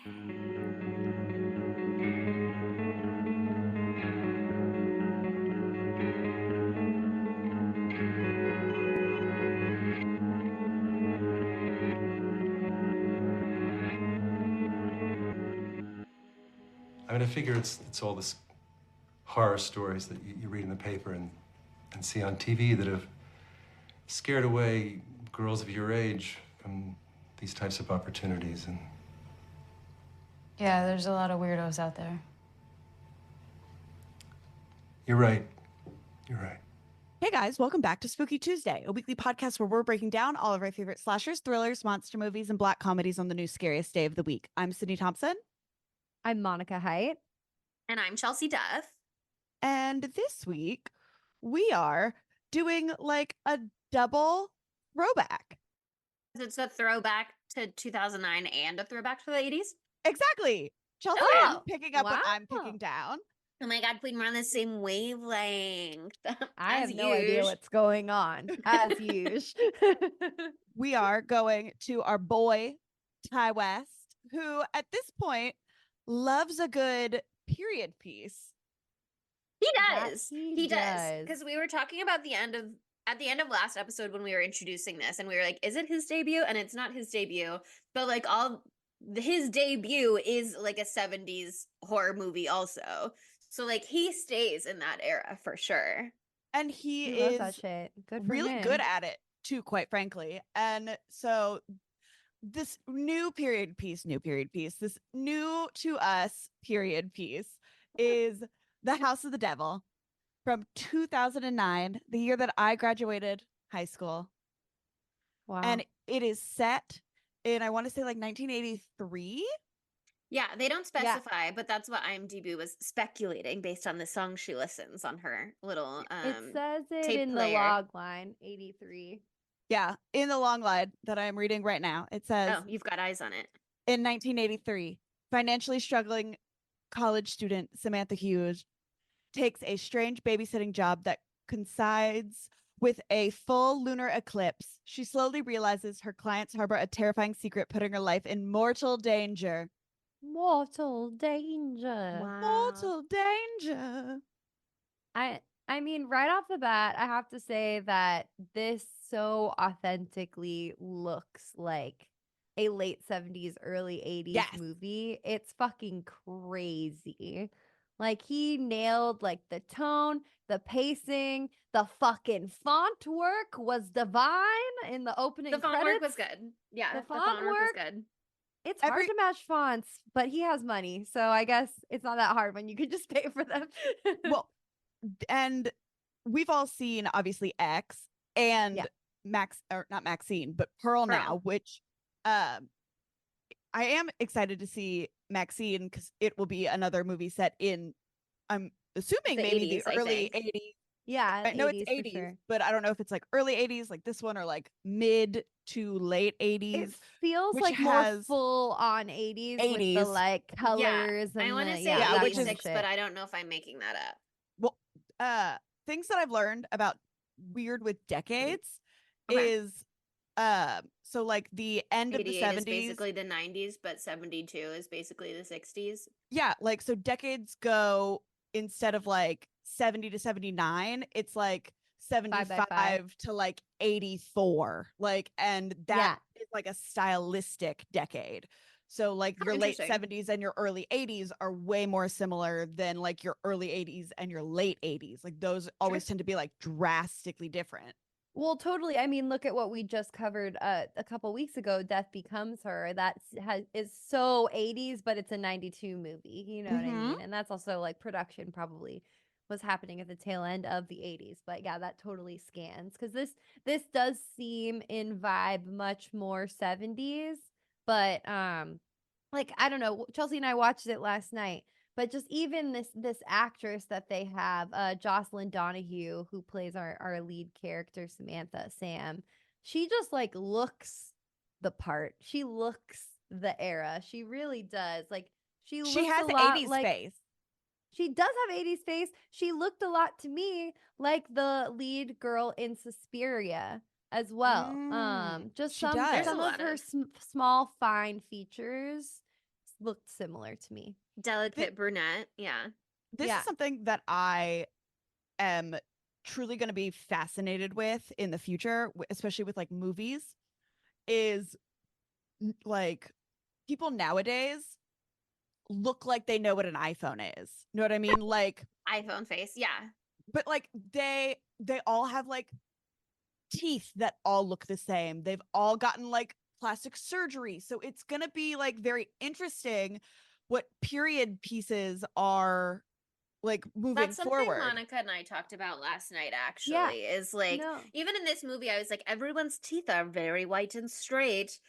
I mean, I figure it's all this horror stories that you read in the paper and see on TV that have scared away girls of your age from these types of opportunities. And Yeah, there's a lot of weirdos out there. you're right. You're right. Hey guys, welcome back to Spooky Tuesday, a weekly podcast where we're breaking down all of our favorite slashers, thrillers, monster movies, and black comedies on the new scariest day of the week. I'm Sydney Thompson. I'm Monica Height. And I'm Chelsea Duff. And this week, we are doing like a double throwback. It's a throwback to 2009 and a throwback to the 80s. Exactly. Chelsea Oh, is picking up what wow. I'm picking down. Oh my God, we're on the same wavelength. I As have no idea usual. what's going on, as usual. We are going to our boy, Ty West, who at this point loves a good period piece. He That does. he He does. does. Because we were talking about at the end of last episode when we were introducing this, and we were like, is it his debut? And it's not his debut. But like his debut is like a 70s horror movie also. So like he stays in that era for sure. And he He loves is that shit. Good for really him. good at it too, quite frankly. And so this new period piece, this new to us period piece is The House of the Devil from 2009, the year that I graduated high school. Wow. And it is set in, I want to say like 1983. Yeah, they don't specify, but that's what IMDb was speculating based on the song she listens on her little it says it tape in player. the log line, 83. Yeah, in the long line that I'm reading right now, it says Oh, you've got eyes on it. in 1983, financially struggling college student Samantha Hughes takes a strange babysitting job that coincides with a full lunar eclipse. She slowly realizes her clients harbor a terrifying secret, putting her life in mortal danger. Mortal danger. Mortal danger. I mean, right off the bat, I have to say that this so authentically looks like a late 70s, early 80s Yes. movie. It's fucking crazy. Like he nailed like the tone, the pacing, the fucking font work was divine in the opening The font credits. work was good. Yeah, The the font font work was work- good. It's hard Every- to match fonts, but he has money, so I guess it's not that hard when you could just pay for them. Well, and we've all seen obviously X and Yeah. Max, or not Maxine, but Pearl now, Pearl. which I am excited to see Maxine because it will be another movie set in, I'm assuming The maybe 80s, the I early think. 80s. Yeah, I know 80s it's for 80s, sure. but I don't know if it's like early 80s like this one or like mid to late 80s. It feels which like more has full on 80s with the 80s. like colors I and want to the say yeah, that which kind of 86, shit. but I don't know if I'm making that up. Well, things that I've learned about weird with decades Okay. is so like the end of the 88 is 70s. basically the 90s, but 72 is basically the 60s. Yeah, like so decades go instead of like 70 to 79, it's like 75 5 to like 84. Like, and that is like a stylistic decade. So like Oh, your late interesting. 70s and your early 80s are way more similar than like your early 80s and your late 80s. Like those always tend to be like drastically different. Well, totally. I mean, look at what we just covered a couple weeks ago, Death Becomes Her. That is so 80s, but it's a 92 movie. You know what I Mhm. mean? And that's also like production probably was happening at the tail end of the 80s. But yeah, that totally scans because this does seem in vibe much more 70s. But like I don't know, Chelsea and I watched it last night. But just even this actress that they have, Jocelyn Donahue, who plays our lead character, Samantha, Sam, she just like looks the part. She looks the era. She really does. Like she looks has a lot 80s like face. she does have 80s face. She looked a lot to me like the lead girl in Suspiria as well. Just she some does. There's a some of lot her of- small fine features looked similar to me. Delicate brunette. Yeah. This Yeah. is something that I am truly going to be fascinated with in the future, especially with like movies, is like people nowadays look like they know what an iPhone is. You know what I mean? Like, iPhone face. Yeah. but like they all have like teeth that all look the same. They've all gotten like plastic surgery. So it's going to be like very interesting what period pieces are like moving That's something forward. Monica and I talked about last night, actually, Yeah. is like, No. even in this movie, I was like, everyone's teeth are very white and straight.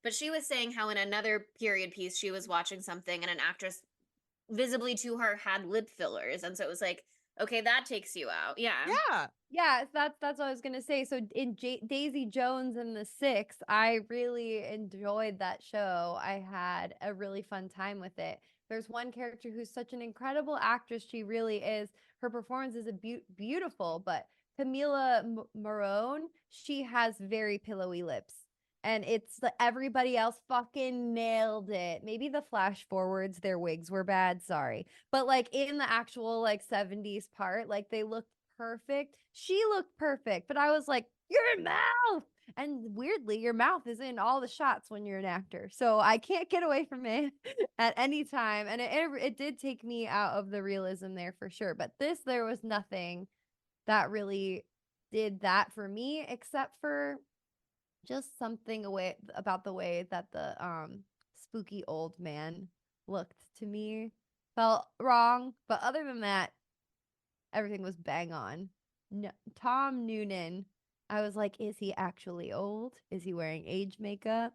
But she was saying how in another period piece, she was watching something and an actress visibly to her had lip fillers. And so it was like, okay, that takes you out. Yeah. Yeah. Yeah, that's what I was gonna say. So in Daisy Jones and the Six, I really enjoyed that show. I had a really fun time with it. There's one character who's such an incredible actress. She really is. Her performance is beautiful, but Camila Morone, she has very pillowy lips. And it's everybody else fucking nailed it. Maybe the flash forwards, their wigs were bad. Sorry. But like in the actual like 70s part, like they looked perfect. She looked perfect, but I was like, your mouth. And weirdly, your mouth is in all the shots when you're an actor. So I can't get away from it at any time. And it did take me out of the realism there for sure. But there was nothing that really did that for me, except for just something away about the way that the spooky old man looked to me. Felt wrong. But other than that, everything was bang on. No, Tom Noonan, I was like, is he actually old? Is he wearing age makeup?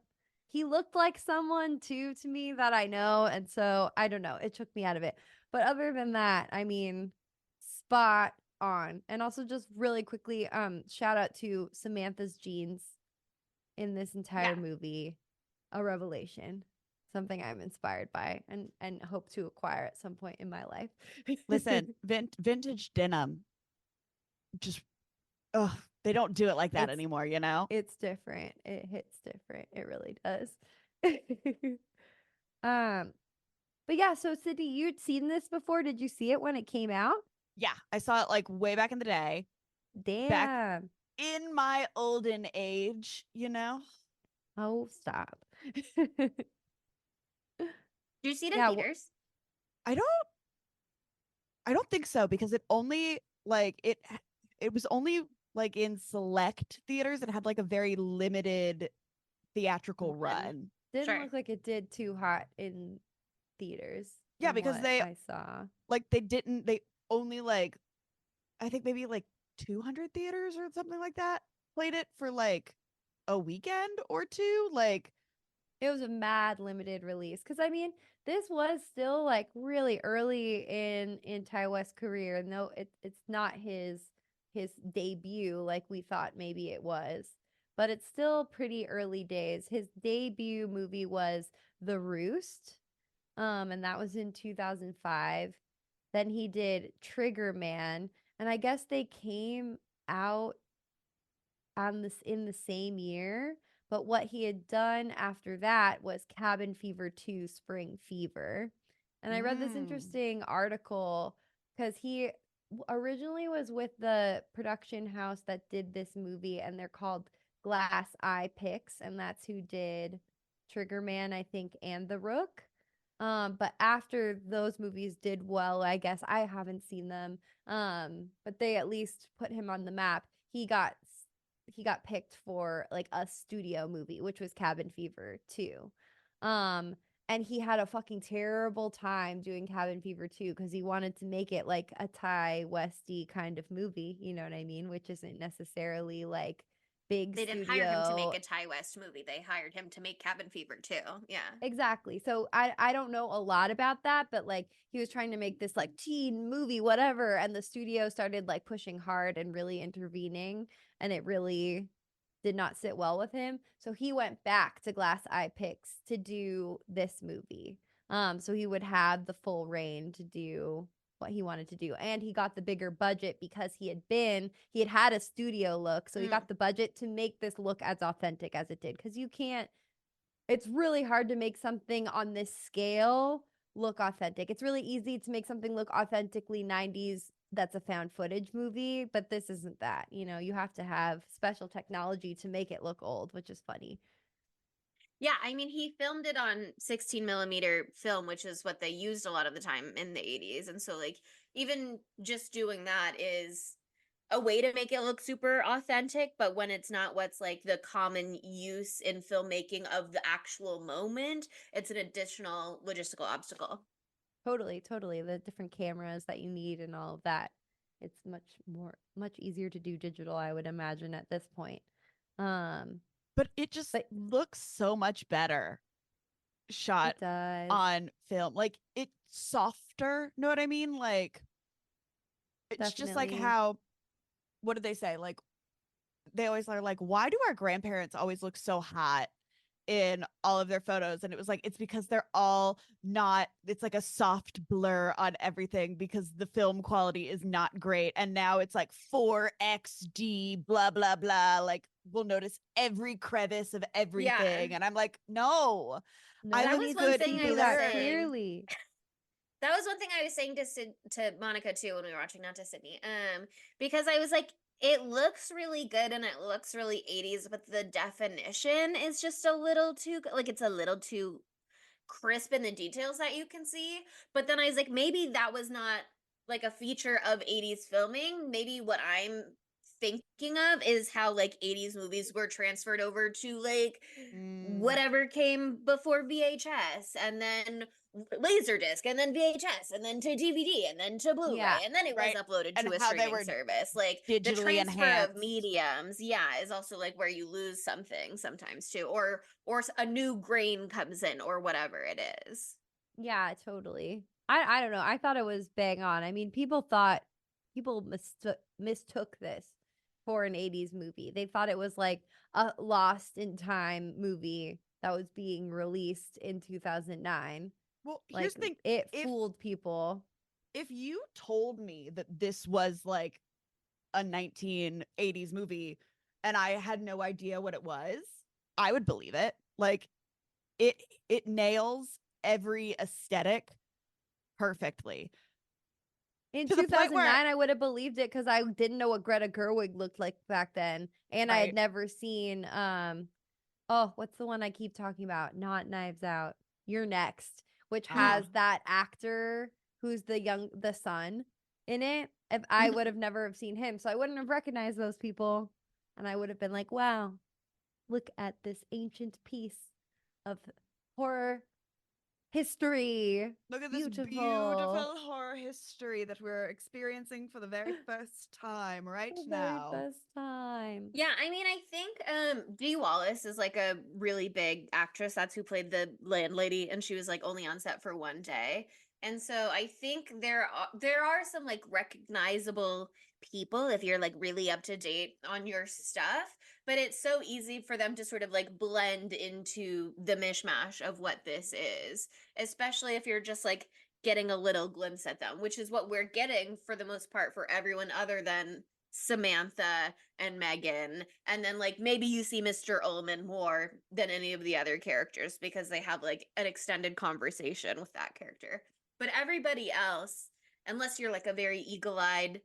He looked like someone too to me that I know. And so I don't know. It took me out of it. But other than that, I mean, spot on. And also just really quickly, shout out to Samantha's jeans in this entire movie. A revelation. Something I'm inspired by and hope to acquire at some point in my life. Listen, vintage denim, just they don't do it like that anymore, you know? It's different. It hits different. It really does. But yeah, so Sydney, you'd seen this before. Did you see it when it came out? Yeah, I saw it like way back in the day. Damn. Back in my olden age, you know? Oh, stop. Did you see it in Yeah, theaters? I don't think so, because it only like it was only like in select theaters. It had like a very limited theatrical run. Didn't Sure. look like it did too hot in theaters. Yeah, from because what I saw. like they only like I think maybe like 200 theaters or something like that played it for like a weekend or two. Like It was a mad limited release because I mean this was still like really early in Ty West's career. No, it's not his debut like we thought maybe it was, but it's still pretty early days. His debut movie was The Roost, and that was in 2005. Then he did Trigger Man, and I guess they came out on this in the same year. But what he had done after that was Cabin Fever 2 Spring Fever. And I read this interesting article because he originally was with the production house that did this movie, and they're called Glass Eye Pix, and that's who did Trigger Man, I think, and The Rook. But after those movies did well, I guess I haven't seen them. But they at least put him on the map. He got picked for like a studio movie, which was Cabin Fever 2. And he had a fucking terrible time doing Cabin Fever 2 because he wanted to make it like a Ty Westy kind of movie, you know what I mean? Which isn't necessarily like big They studio. didn't hire him to make a Ty West movie. They hired him to make Cabin Fever too. Yeah. Exactly. So I don't know a lot about that, but like he was trying to make this like teen movie, whatever, and the studio started like pushing hard and really intervening, and it really did not sit well with him. So he went back to Glass Eye Pix to do this movie. So he would have the full reign to do what he wanted to do. And he got the bigger budget because he had had a studio look. So he got the budget to make this look as authentic as it did. Because you can't it's really hard to make something on this scale look authentic. It's really easy to make something look authentically 90s that's a found footage movie, but this isn't that. You know, you have to have special technology to make it look old, which is funny. Yeah, I mean, he filmed it on 16 millimeter film, which is what they used a lot of the time in the 80s. And so, like, even just doing that is a way to make it look super authentic. But when it's not what's like the common use in filmmaking of the actual moment, it's an additional logistical obstacle. Totally, totally. The different cameras that you need and all of that. It's much easier to do digital, I would imagine, at this point. But it just But looks so much better shot it does. on film. Like it's softer, know what I mean? Like it's just like Definitely. how, what did they say? Like they always are like, why do our grandparents always look so hot in all of their photos? And it was like, it's because they're all not, it's like a soft blur on everything because the film quality is not great. And now it's like 4XD, blah, blah, blah. Like we'll notice every crevice of everything. And I'm like, no, No, I That we look was need one to good thing I see was that blurred. saying. clearly. That was one thing I was saying to Monica too when we were watching, not to Sydney. Because I was like, it looks really good and it looks really 80s, but the definition is just a little too like it's a little too crisp in the details that you can see. But then I was like, maybe that was not like a feature of 80s filming. Maybe what I'm thinking of is how like 80s movies were transferred over to like whatever came before VHS and then Laserdisc and then VHS and then to DVD and then to Blu-ray Yeah. and then it was Right. uploaded And to a how they streaming were service. Like the digitally transfer of enhanced. mediums, yeah, is also like where you lose something sometimes too, or a new grain comes in or whatever it is. Yeah, totally. I don't know. I thought it was bang on. I mean, people mistook this for an 80s movie. They thought it was like a lost in time movie that was being released in 2009. Well, Like here's the thing. it If fooled people. if you told me that this was like a 1980s movie and I had no idea what it was, I would believe it. Like it nails every aesthetic perfectly. In To the point 2009, where I would have believed it because I didn't know what Greta Gerwig looked like back then. And I had right. never seen oh, what's the one I keep talking about? Not Knives Out. You're Next, which has that actor who's the son in it. If I would have never have seen him, so I wouldn't have recognized those people, and I would have been like, "Wow, look at this ancient piece of horror history. Look at this Beautiful, beautiful horror history that we're experiencing for the very first time right the very now. best time." Yeah, I mean, I think Dee Wallace is like a really big actress. That's who played the landlady, and she was like only on set for one day. And so I think there are some like recognizable people if you're like really up to date on your stuff, but it's so easy for them to sort of like blend into the mishmash of what this is, especially if you're just like getting a little glimpse at them, which is what we're getting for the most part for everyone other than Samantha and Megan, and then like maybe you see Mr. Ullman more than any of the other characters because they have like an extended conversation with that character. But everybody else, unless you're like a very eagle-eyed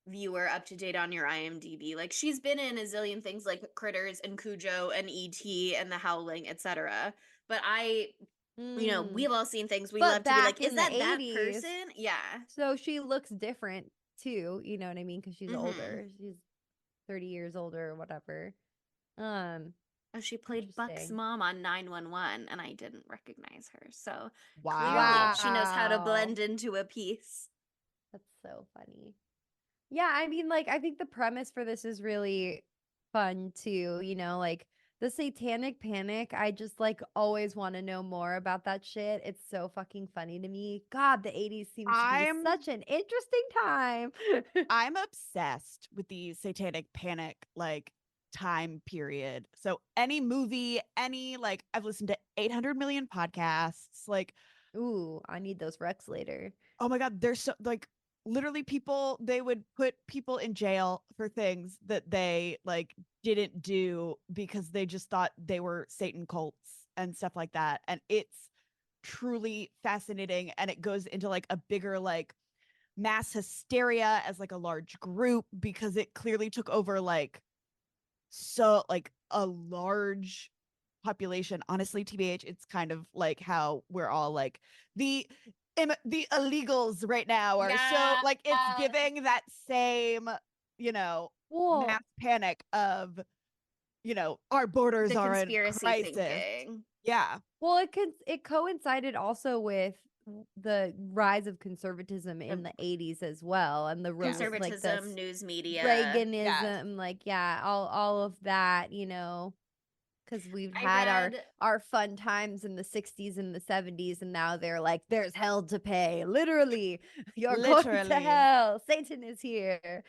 viewer up to date on your IMDb, like she's been in a zillion things like Critters and Cujo and E.T. and The Howling, etc. But we've all seen things we But love to be like, back is in the that 80s, person? Yeah. so she looks different too. You know what I mean? Because she's Mhm. older. She's 30 years older or whatever. Oh, she played Buck's Interesting. mom on 911, and I didn't recognize her. So Wow. clearly she knows how to Wow. blend into a piece. That's so funny. Yeah, I mean, like, I think the premise for this is really fun too. You know, like the satanic panic. I just like always want to know more about that shit. It's so fucking funny to me. God, the 80s seems to be such an interesting time. I'm obsessed with the satanic panic like time period. So any movie, any like I've listened to 800 million podcasts. Like, Ooh, I need those Rex later. oh my God, there's so like literally people, they would put people in jail for things that they like didn't do because they just thought they were Satan cults. and stuff like that. And it's truly fascinating. And it goes into like a bigger like mass hysteria as like a large group because it clearly took over like so like a large population. Honestly, TBH, it's kind of like how we're all like the illegals right now are so like it's giving that same, you know, Well, mass panic of, you know, our borders The are in conspiracy crisis. thinking. Yeah. well, it coincided also with the rise of conservatism in the 80s as well, and the like the Conservatism, news media. Reaganism, like all of that, you know, because we've had our fun times in the 60s and the 70s, and now they're like, there's hell to pay. Literally, you're going to Literally. hell. Satan is here.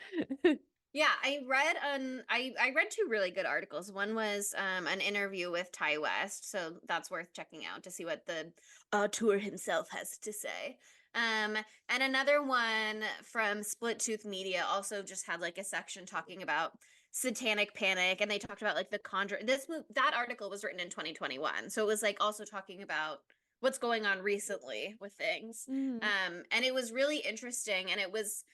Yeah, I read two really good articles. One was an interview with Ty West, so that's worth checking out to see what the auteur himself has to say. And another one from Split Tooth Media also just had like a section talking about satanic panic, and they talked about like the conjure. That article was written in 2021, so it was like also talking about what's going on recently with things. Mhm. And it was really interesting, and it was,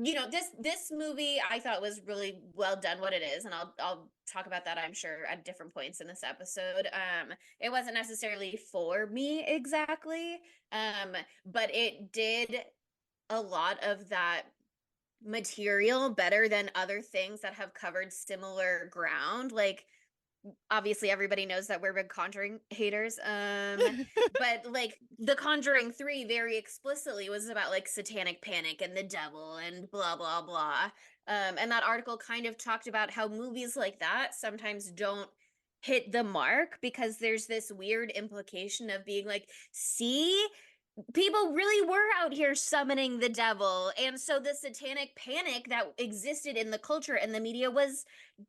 you know, this movie I thought was really well done what it is, and I'll talk about that, I'm sure, at different points in this episode. It wasn't necessarily for me exactly, but it did a lot of that material better than other things that have covered similar ground. Like, obviously everybody knows that we're big Conjuring haters, but like The Conjuring 3 very explicitly was about like satanic panic and the devil and blah blah blah. And that article kind of talked about how movies like that sometimes don't hit the mark because there's this weird implication of being like, see, people really were out here summoning the devil, and so the satanic panic that existed in the culture and the media was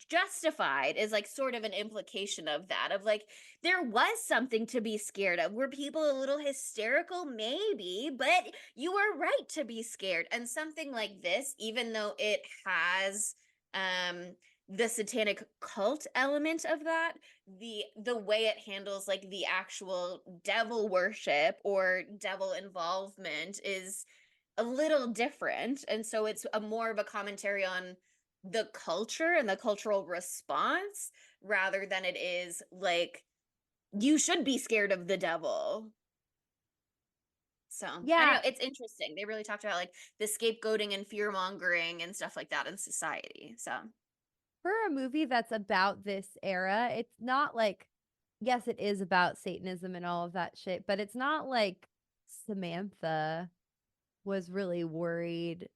justified, is like sort of an implication of that, of like, there was something to be scared of. Were people a little hysterical? Maybe, but you were right to be scared. And something like this, even though it has the satanic cult element of that, the way it handles like the actual devil worship or devil involvement is a little different. And so it's a more of a commentary on the culture and the cultural response rather than it is like, you should be scared of the devil. So I don't know, it's interesting. They really talked about like the scapegoating and fear mongering and stuff like that in society. So For a movie that's about this era, it's not like, yes, it is about Satanism and all of that shit, but it's not like Samantha was really worried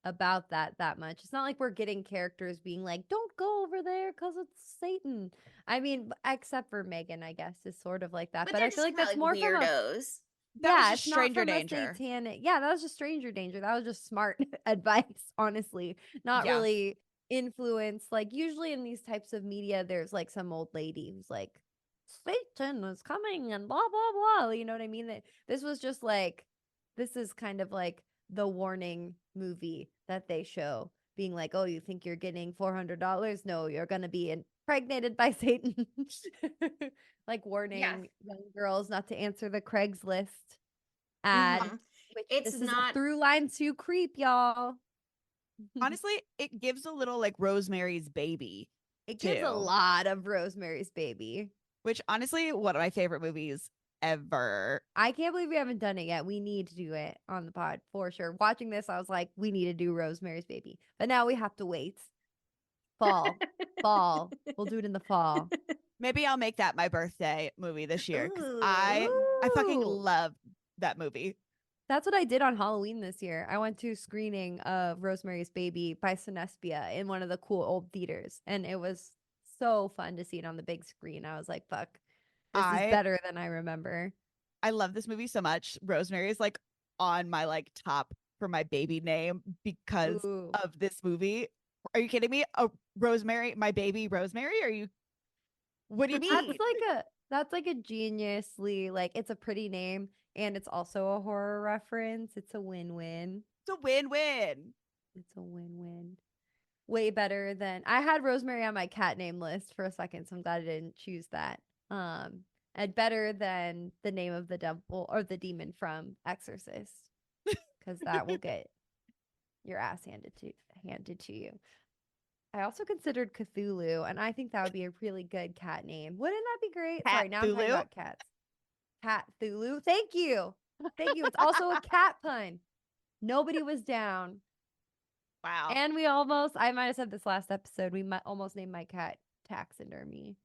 about that much. It's not like we're getting characters being like, don't go over there because it's Satan. I mean, except for Megan, I guess, is sort of like that. But I feel like that's more weirdos. That was yeah, just it's not stranger from danger. a satanic. Yeah, that was just stranger danger. That was just smart advice, honestly. Not Yeah. really influence. Like usually in these types of media, there's like some old lady who's like, Satan is coming and blah blah blah. You know what I mean? This was just like, this is kind of like the warning movie that they show, being like, oh, you think you're getting $400? No, you're gonna be impregnated by Satan. Like warning young girls not to answer the Craigslist ad. Which It's this not is a through line to creep, y'all. Honestly, it gives a little like Rosemary's Baby. It gives a too. lot of Rosemary's Baby. Which honestly, one of my favorite movies ever. I can't believe we haven't done it yet. We need to do it on the pod for sure. Watching this, I was like, we need to do Rosemary's Baby. But now we have to wait. Fall. Fall. We'll do it in the fall. Maybe I'll make that my birthday movie this year because Ooh. I fucking Ooh. love that movie. That's what I did on Halloween this year. I went to a screening of Rosemary's Baby by Sinespia in one of the cool old theaters. And it was so fun to see it on the big screen. I was like, fuck, this is better than I remember. I love this movie so much. Rosemary is like on my like top for my baby name because of this movie. Are you kidding me? Oh, Rosemary, my baby Rosemary? Are you? What do you mean? That's like a geniusly, like, it's a pretty name and it's also a horror reference. It's a win-win. It's a win-win. It's a win-win. way better than I had Rosemary on my cat name list for a second, so I'm glad I didn't choose that. And better than the name of the devil or the demon from Exorcist, because that will get your ass handed to you. I also considered Cthulhu, and I think that would be a really good cat name. Wouldn't that be great? Sorry, now I'm talking Cat-thulu? about cats. Cat Thulu. Thank you. Thank you. It's also a cat pun. Nobody was down. Wow. And I might have said this last episode, we almost named my cat Taxidermy.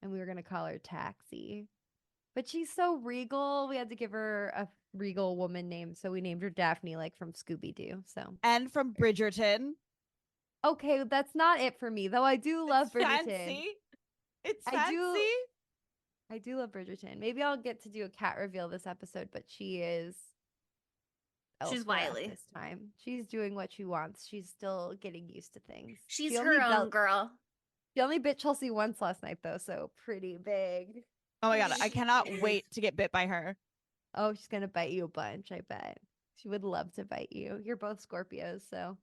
And we were going to call her Taxi. But she's so regal. We had to give her a regal woman name. So we named her Daphne, like from Scooby Doo. So, And from Bridgerton. okay, that's not it for me, though. I do love It's Bridgerton. fancy. It's I fancy. do- I do love Bridgerton. Maybe I'll get to do a cat reveal this episode, but she is She's elsewhere at wily. this time. She's doing what she wants. She's still getting used to things. She's She her only own dealt- girl. She only bit Chelsea once last night, though, so pretty big. Oh my god, I cannot wait to get bit by her. Oh, she's gonna bite you a bunch, I bet. She would love to bite you. You're both Scorpios, so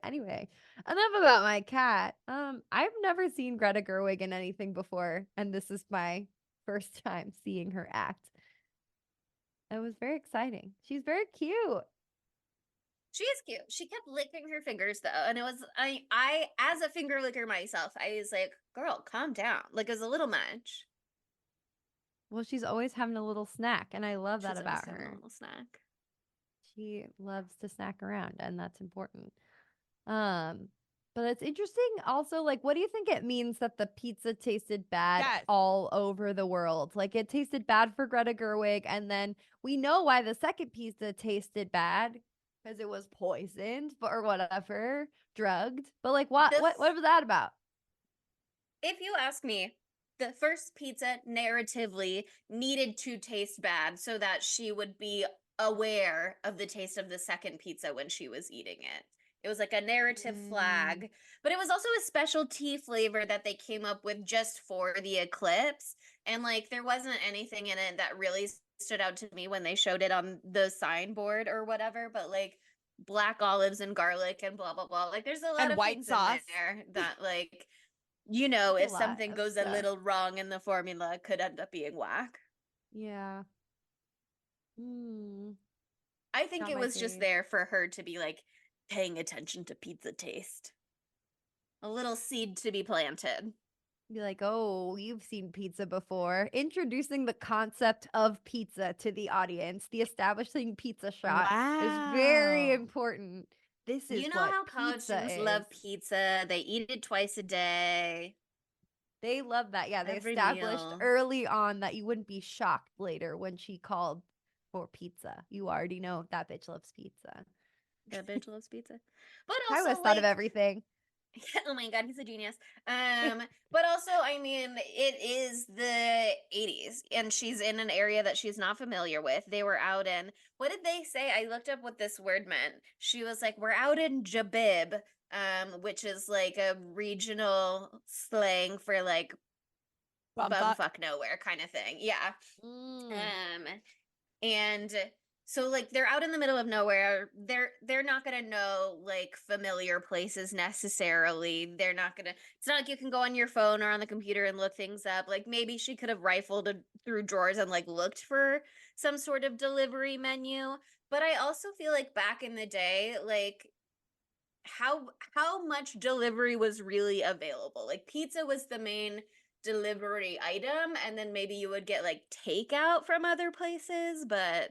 anyway, enough about my cat. I've never seen Greta Gerwig in anything before, and this is my first time seeing her act. It was very exciting. She's very cute. She is cute. She kept licking her fingers though, and it was I as a finger licker myself, I was like, "Girl, calm down." Like it was a little much. Well, she's always having a little snack, and I love that She's always about having a her. little snack. She loves to snack around, and that's important. But it's interesting also, like, what do you think it means that the pizza tasted bad Yes. all over the world? Like, it tasted bad for Greta Gerwig, and then we know why the second pizza tasted bad because it was poisoned or whatever, drugged. But like, what was that about? If you ask me, the first pizza narratively needed to taste bad so that she would be aware of the taste of the second pizza when she was eating it. It was like a narrative flag, but it was also a specialty flavor that they came up with just for the eclipse. And like, there wasn't anything in it that really stood out to me when they showed it on the signboard or whatever, but like black olives and garlic and blah, blah, blah. Like, there's a lot And of white things sauce. in there that like, you know, There's if a lot something of goes a stuff. little wrong in the formula, it could end up being whack. Yeah. I think Not it my was just fave. there for her to be like paying attention to pizza taste. A little seed to be planted. Be like, oh, you've seen pizza before. Introducing the concept of pizza to the audience, the establishing pizza shot is very Wow. important. This is You know what how college pizza students is. love pizza? They eat it twice a day. They love that. Yeah, they Every established meal. early on that you wouldn't be shocked later when she called for pizza. You already know that bitch loves pizza. That bitch loves pizza. But I also, always thought of like, everything. oh my god, he's a genius. But also, I mean, it is the 80s, and she's in an area that she's not familiar with. They were out in, what did they say? I looked up what this word meant. She was like, we're out in Jabib, which is like a regional slang for like bumfuck nowhere kind of thing. Yeah. And so like they're out in the middle of nowhere. They're not gonna know like familiar places necessarily. They're not gonna, it's not like you can go on your phone or on the computer and look things up. Like maybe she could have rifled through drawers and like looked for some sort of delivery menu. But I also feel like back in the day, like how much delivery was really available. Like pizza was the main delivery item, and then maybe you would get like takeout from other places, but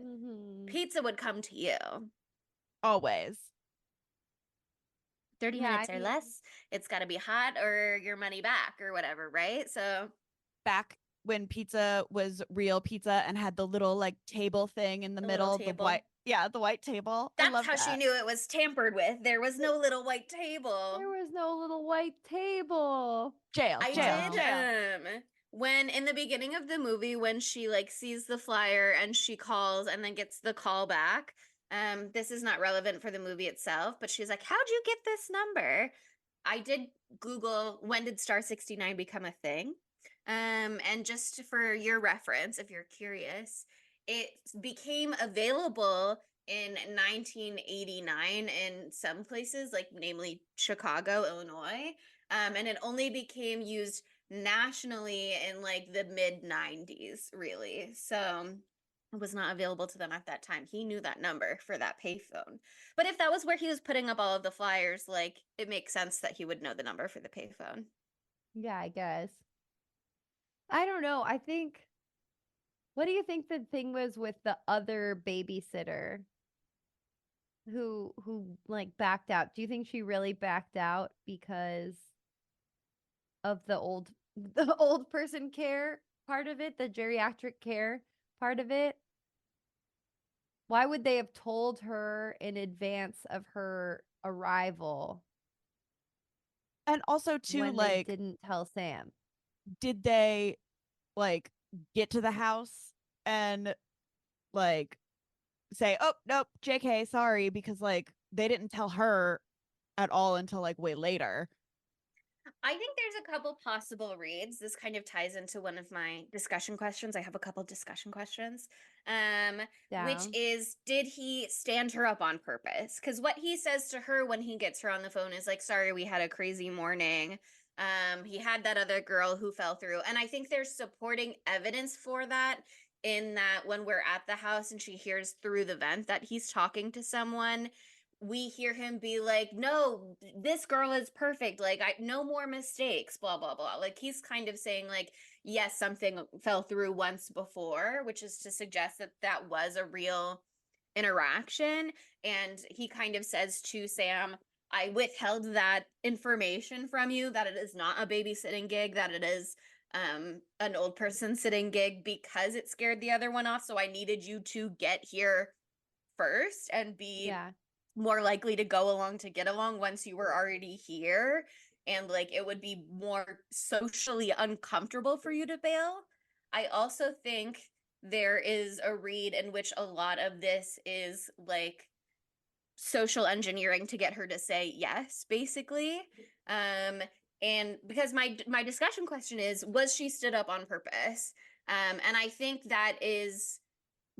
pizza would come to you. Always. 30 Yeah, minutes I or mean- less. It's got to be hot or your money back or whatever, right? So Back when pizza was real pizza and had the little like table thing in the The little middle, the table. white, the white table. I that's love how she that. knew it was tampered with. There was no little white table. There was no little white table. Jail. I jail. did Jail. when in the beginning of the movie when she like sees the flyer and she calls and then gets the call back. This is not relevant for the movie itself, but she's like, "How'd you get this number?" I did Google when did Star 69 become a thing. And just for your reference, if you're curious, it became available in 1989 in some places, like namely Chicago, Illinois. And it only became used nationally in like the mid 90s, really. So it was not available to them at that time. He knew that number for that payphone. But if that was where he was putting up all of the flyers, like it makes sense that he would know the number for the payphone. Yeah, I guess. I don't know. I think, what do you think the thing was with the other babysitter who like backed out? Do you think she really backed out because of the old person care part of it, the geriatric care part of it? Why would they have told her in advance of her arrival And also too, when they like, didn't tell Sam? did they like get to the house and like say, "Oh, nope, JK, sorry," because like they didn't tell her at all until like way later. I think there's a couple possible reads. This kind of ties into one of my discussion questions. I have a couple discussion questions. Which Down. is, did he stand her up on purpose? Because what he says to her when he gets her on the phone is like, sorry, we had a crazy morning. He had that other girl who fell through. And I think there's supporting evidence for that in that when we're at the house and she hears through the vent that he's talking to someone, we hear him be like, no, this girl is perfect, like I no more mistakes, blah blah blah. Like he's kind of saying like, yes, something fell through once before, which is to suggest that that was a real interaction. And he kind of says to Sam, I withheld that information from you, that it is not a babysitting gig, that it is an old person sitting gig, because it scared the other one off, so I needed you to get here first and be Yeah. more likely to go along to get along once you were already here, and like it would be more socially uncomfortable for you to bail. I also think there is a read in which a lot of this is like social engineering to get her to say yes, basically. And because my discussion question is, was she stood up on purpose? And I think that is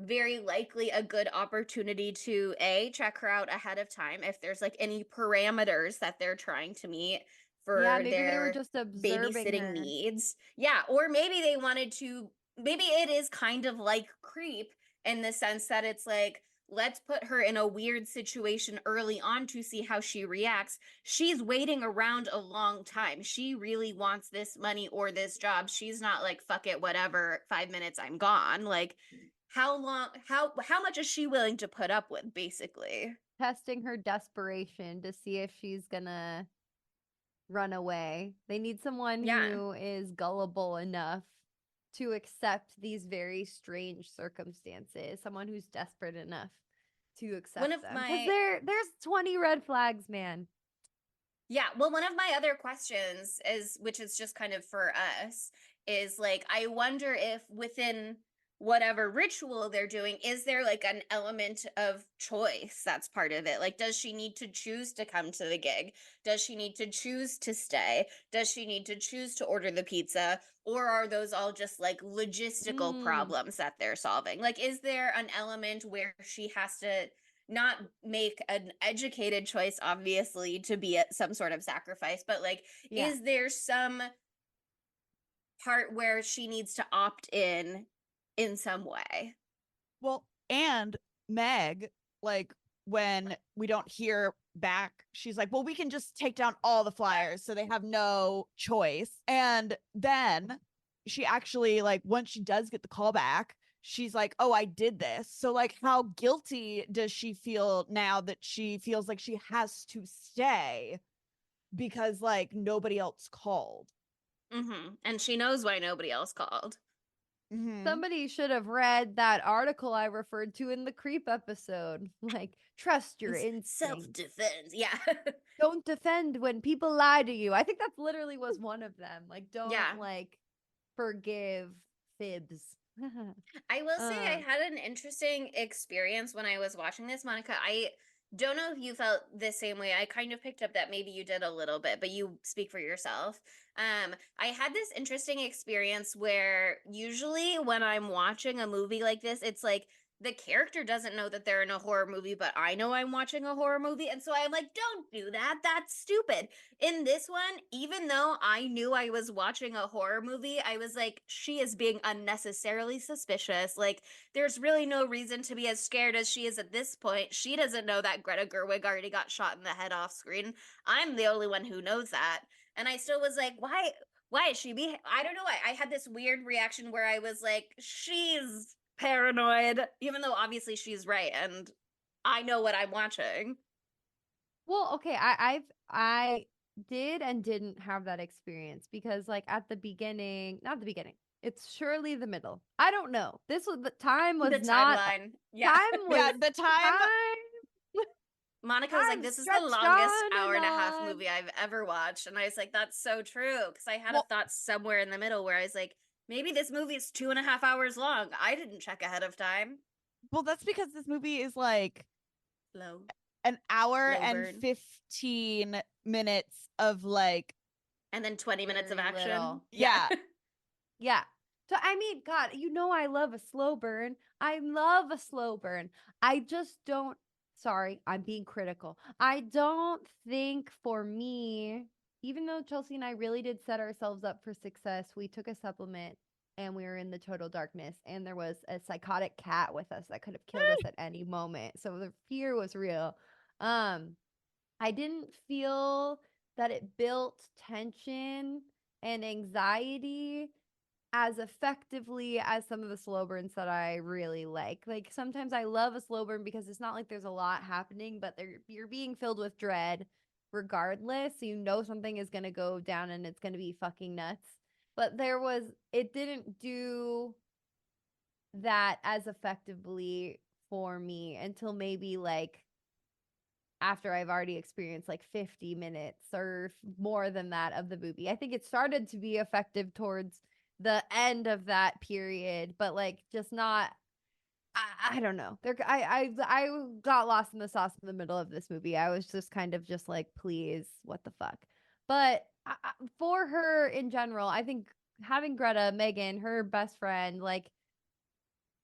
very likely a good opportunity to check her out ahead of time if there's like any parameters that they're trying to meet Yeah, for maybe they were their just observing babysitting her. needs. Yeah, or maybe they wanted to, maybe it is kind of like creep in the sense that it's like, let's put her in a weird situation early on to see how she reacts. She's waiting around a long time. She really wants this money or this job. She's not like, fuck it, whatever, 5 minutes, I'm gone. Like, how long, how much is she willing to put up with, basically? Testing her desperation to see if she's gonna run away. They need someone Yeah. who is gullible enough to accept these very strange circumstances. Someone who's desperate enough to accept One of them. Because my there's 20 red flags, man. Yeah, well, one of my other questions is, which is just kind of for us, is like, I wonder if within whatever ritual they're doing, is there like an element of choice that's part of it? Like, does she need to choose to come to the gig? Does she need to choose to stay? Does she need to choose to order the pizza? Or are those all just like logistical problems that they're solving? Like, is there an element where she has to not make an educated choice, obviously, to be at some sort of sacrifice, but like, Yeah. is there some part where she needs to opt in some way? Well, and Meg, like when we don't hear back, she's like, well, we can just take down all the flyers so they have no choice. And then she actually, like, once she does get the call back, she's like, oh, I did this. So, like, how guilty does she feel now that she feels like she has to stay because, like, nobody else called? And she knows why nobody else called. Somebody should have read that article I referred to in the creep episode. Like, trust your instincts. Self-defense. Yeah. Don't defend when people lie to you. I think that's literally was one of them. Like, don't Yeah. like forgive fibs. I will say I had an interesting experience when I was watching this, Monica. I don't know if you felt the same way. I kind of picked up that maybe you did a little bit, but you speak for yourself. I had this interesting experience where usually when I'm watching a movie like this, it's like the character doesn't know that they're in a horror movie, but I know I'm watching a horror movie. And so I'm like, don't do that. That's stupid. In this one, even though I knew I was watching a horror movie, I was like, she is being unnecessarily suspicious. Like, there's really no reason to be as scared as she is at this point. She doesn't know that Greta Gerwig already got shot in the head off screen. I'm the only one who knows that. And I still was like, why is she I don't know why. I had this weird reaction where I was like, she's paranoid, even though obviously she's right and I know what I'm watching. Well, okay, I did and didn't have that experience because like at the beginning, not the beginning, it's surely the middle. I don't know. This was the time was The not timeline. Yeah. time was Yeah, the time. Monica was like, time this is the stretched longest on hour and a half on. movie I've ever watched. And I was like, that's so true. Because I had Well- a thought somewhere in the middle where I was like, maybe this movie is 2.5 hours long. I didn't check ahead of time. Well, that's because this movie is like Low. an hour Low and burn. 15 minutes of like, And then 20 minutes of Very action. little. yeah. Yeah. So I mean, God, you know I love a slow burn. I love a slow burn. I just don't, sorry, I'm being critical. I don't think for me, even though Chelsea and I really did set ourselves up for success, we took a supplement and we were in the total darkness and there was a psychotic cat with us that could have killed us at any moment. So the fear was real. I didn't feel that it built tension and anxiety as effectively as some of the slow burns that I really like. Like sometimes I love a slow burn because it's not like there's a lot happening, but you're being filled with dread regardless. So you know something is going to go down and it's going to be fucking nuts. But it didn't do that as effectively for me until maybe like after I've already experienced like 50 minutes or more than that of the movie. I think it started to be effective towards the end of that period, but like just not. I don't know. I got lost in the sauce in the middle of this movie. I was just kind of just like, please, what the fuck? But for her in general, I think having Greta, Megan, her best friend, like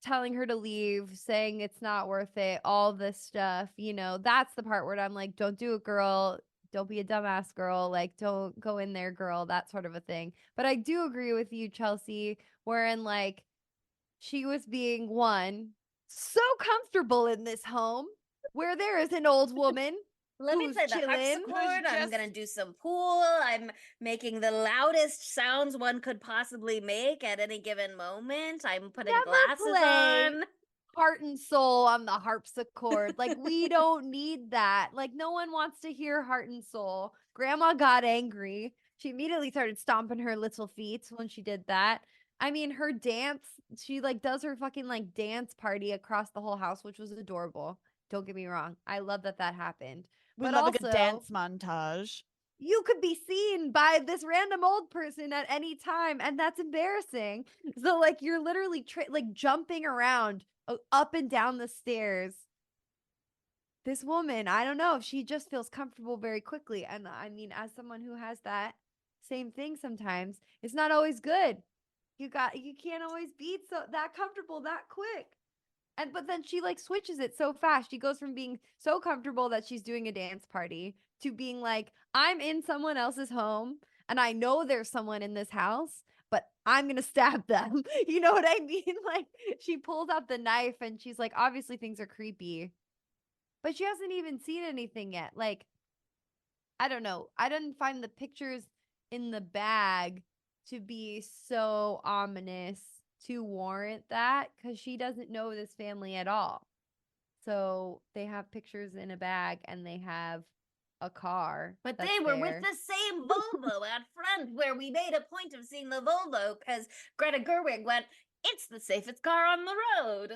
telling her to leave, saying it's not worth it, all this stuff, that's the part where I'm like, don't do it, girl. Don't be a dumbass, girl. Like, don't go in there, girl, that sort of a thing. But I do agree with you, Chelsea, wherein like she was being so comfortable in this home where there is an old woman. Let me who's play the chilling, harpsichord. I'm gonna do some pool. I'm making the loudest sounds one could possibly make at any given moment. I'm putting Never glasses play on. heart and soul on the harpsichord. Like, we don't need that. Like, no one wants to hear heart and soul. Grandma got angry. She immediately started stomping her little feet when she did that. I mean, her dance, she like does her fucking like dance party across the whole house, which was adorable. Don't get me wrong. I love that happened. We But love a also, good dance montage. you could be seen by this random old person at any time, and that's embarrassing. So like you're literally like jumping around up and down the stairs. This woman, I don't know if she just feels comfortable very quickly. And I mean, as someone who has that same thing sometimes, it's not always good. You can't always be so that comfortable that quick. But then she like switches it so fast. She goes from being so comfortable that she's doing a dance party to being like, I'm in someone else's home and I know there's someone in this house, but I'm going to stab them. You know what I mean? Like she pulls out the knife and she's like, obviously things are creepy, but she hasn't even seen anything yet. Like, I don't know. I didn't find the pictures in the bag to be so ominous to warrant that because she doesn't know this family at all. So they have pictures in a bag and they have a car. But they were with the same Volvo out front where we made a point of seeing the Volvo because Greta Gerwig went, it's the safest car on the road.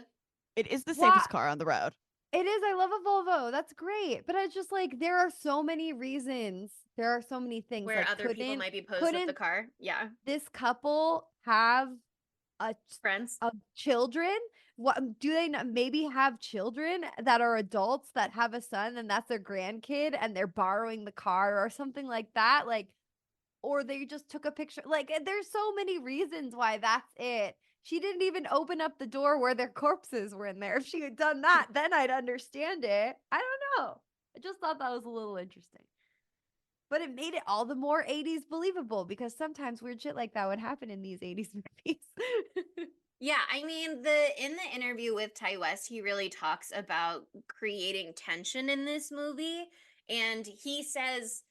It is the safest car on the road. It is. I love a Volvo. That's great. But it's just like there are so many reasons. There are so many things where like, other people might be posed with the car. Yeah. This couple have friends of children? What do they not maybe have children that are adults that have a son and that's their grandkid and they're borrowing the car or something like that? Like, or they just took a picture. Like, there's so many reasons why that's it. She didn't even open up the door where their corpses were in there. If she had done that, then I'd understand it. I don't know. I just thought that was a little interesting. But it made it all the more 80s believable because sometimes weird shit like that would happen in these 80s movies. Yeah, I mean, in the interview with Ty West, he really talks about creating tension in this movie, and he says,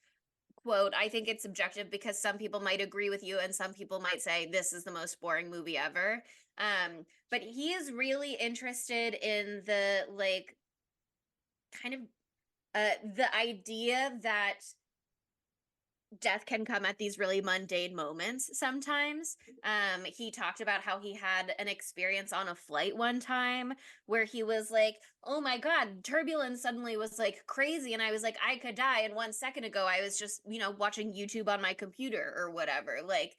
quote, I think it's subjective because some people might agree with you and some people might say this is the most boring movie ever. But he is really interested in the like kind of the idea that death can come at these really mundane moments sometimes. He talked about how he had an experience on a flight one time where he was like, oh my God, turbulence suddenly was like crazy. And I was like, I could die. And 1 second ago, I was just, watching YouTube on my computer or whatever. Like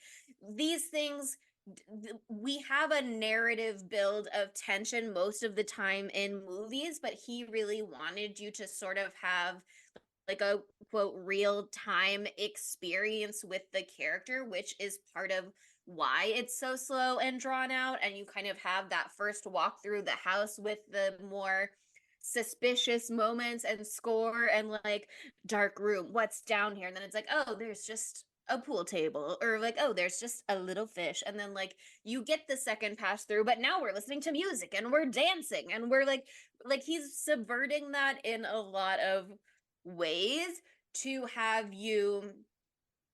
these things, we have a narrative build of tension most of the time in movies, but he really wanted you to sort of have like a quote real time experience with the character, which is part of why it's so slow and drawn out. And you kind of have that first walk through the house with the more suspicious moments and score and like dark room, what's down here? And then it's like, oh, there's just a pool table, or like, oh, there's just a little fish. And then like you get the second pass through, but now we're listening to music and we're dancing and we're like he's subverting that in a lot of ways to have you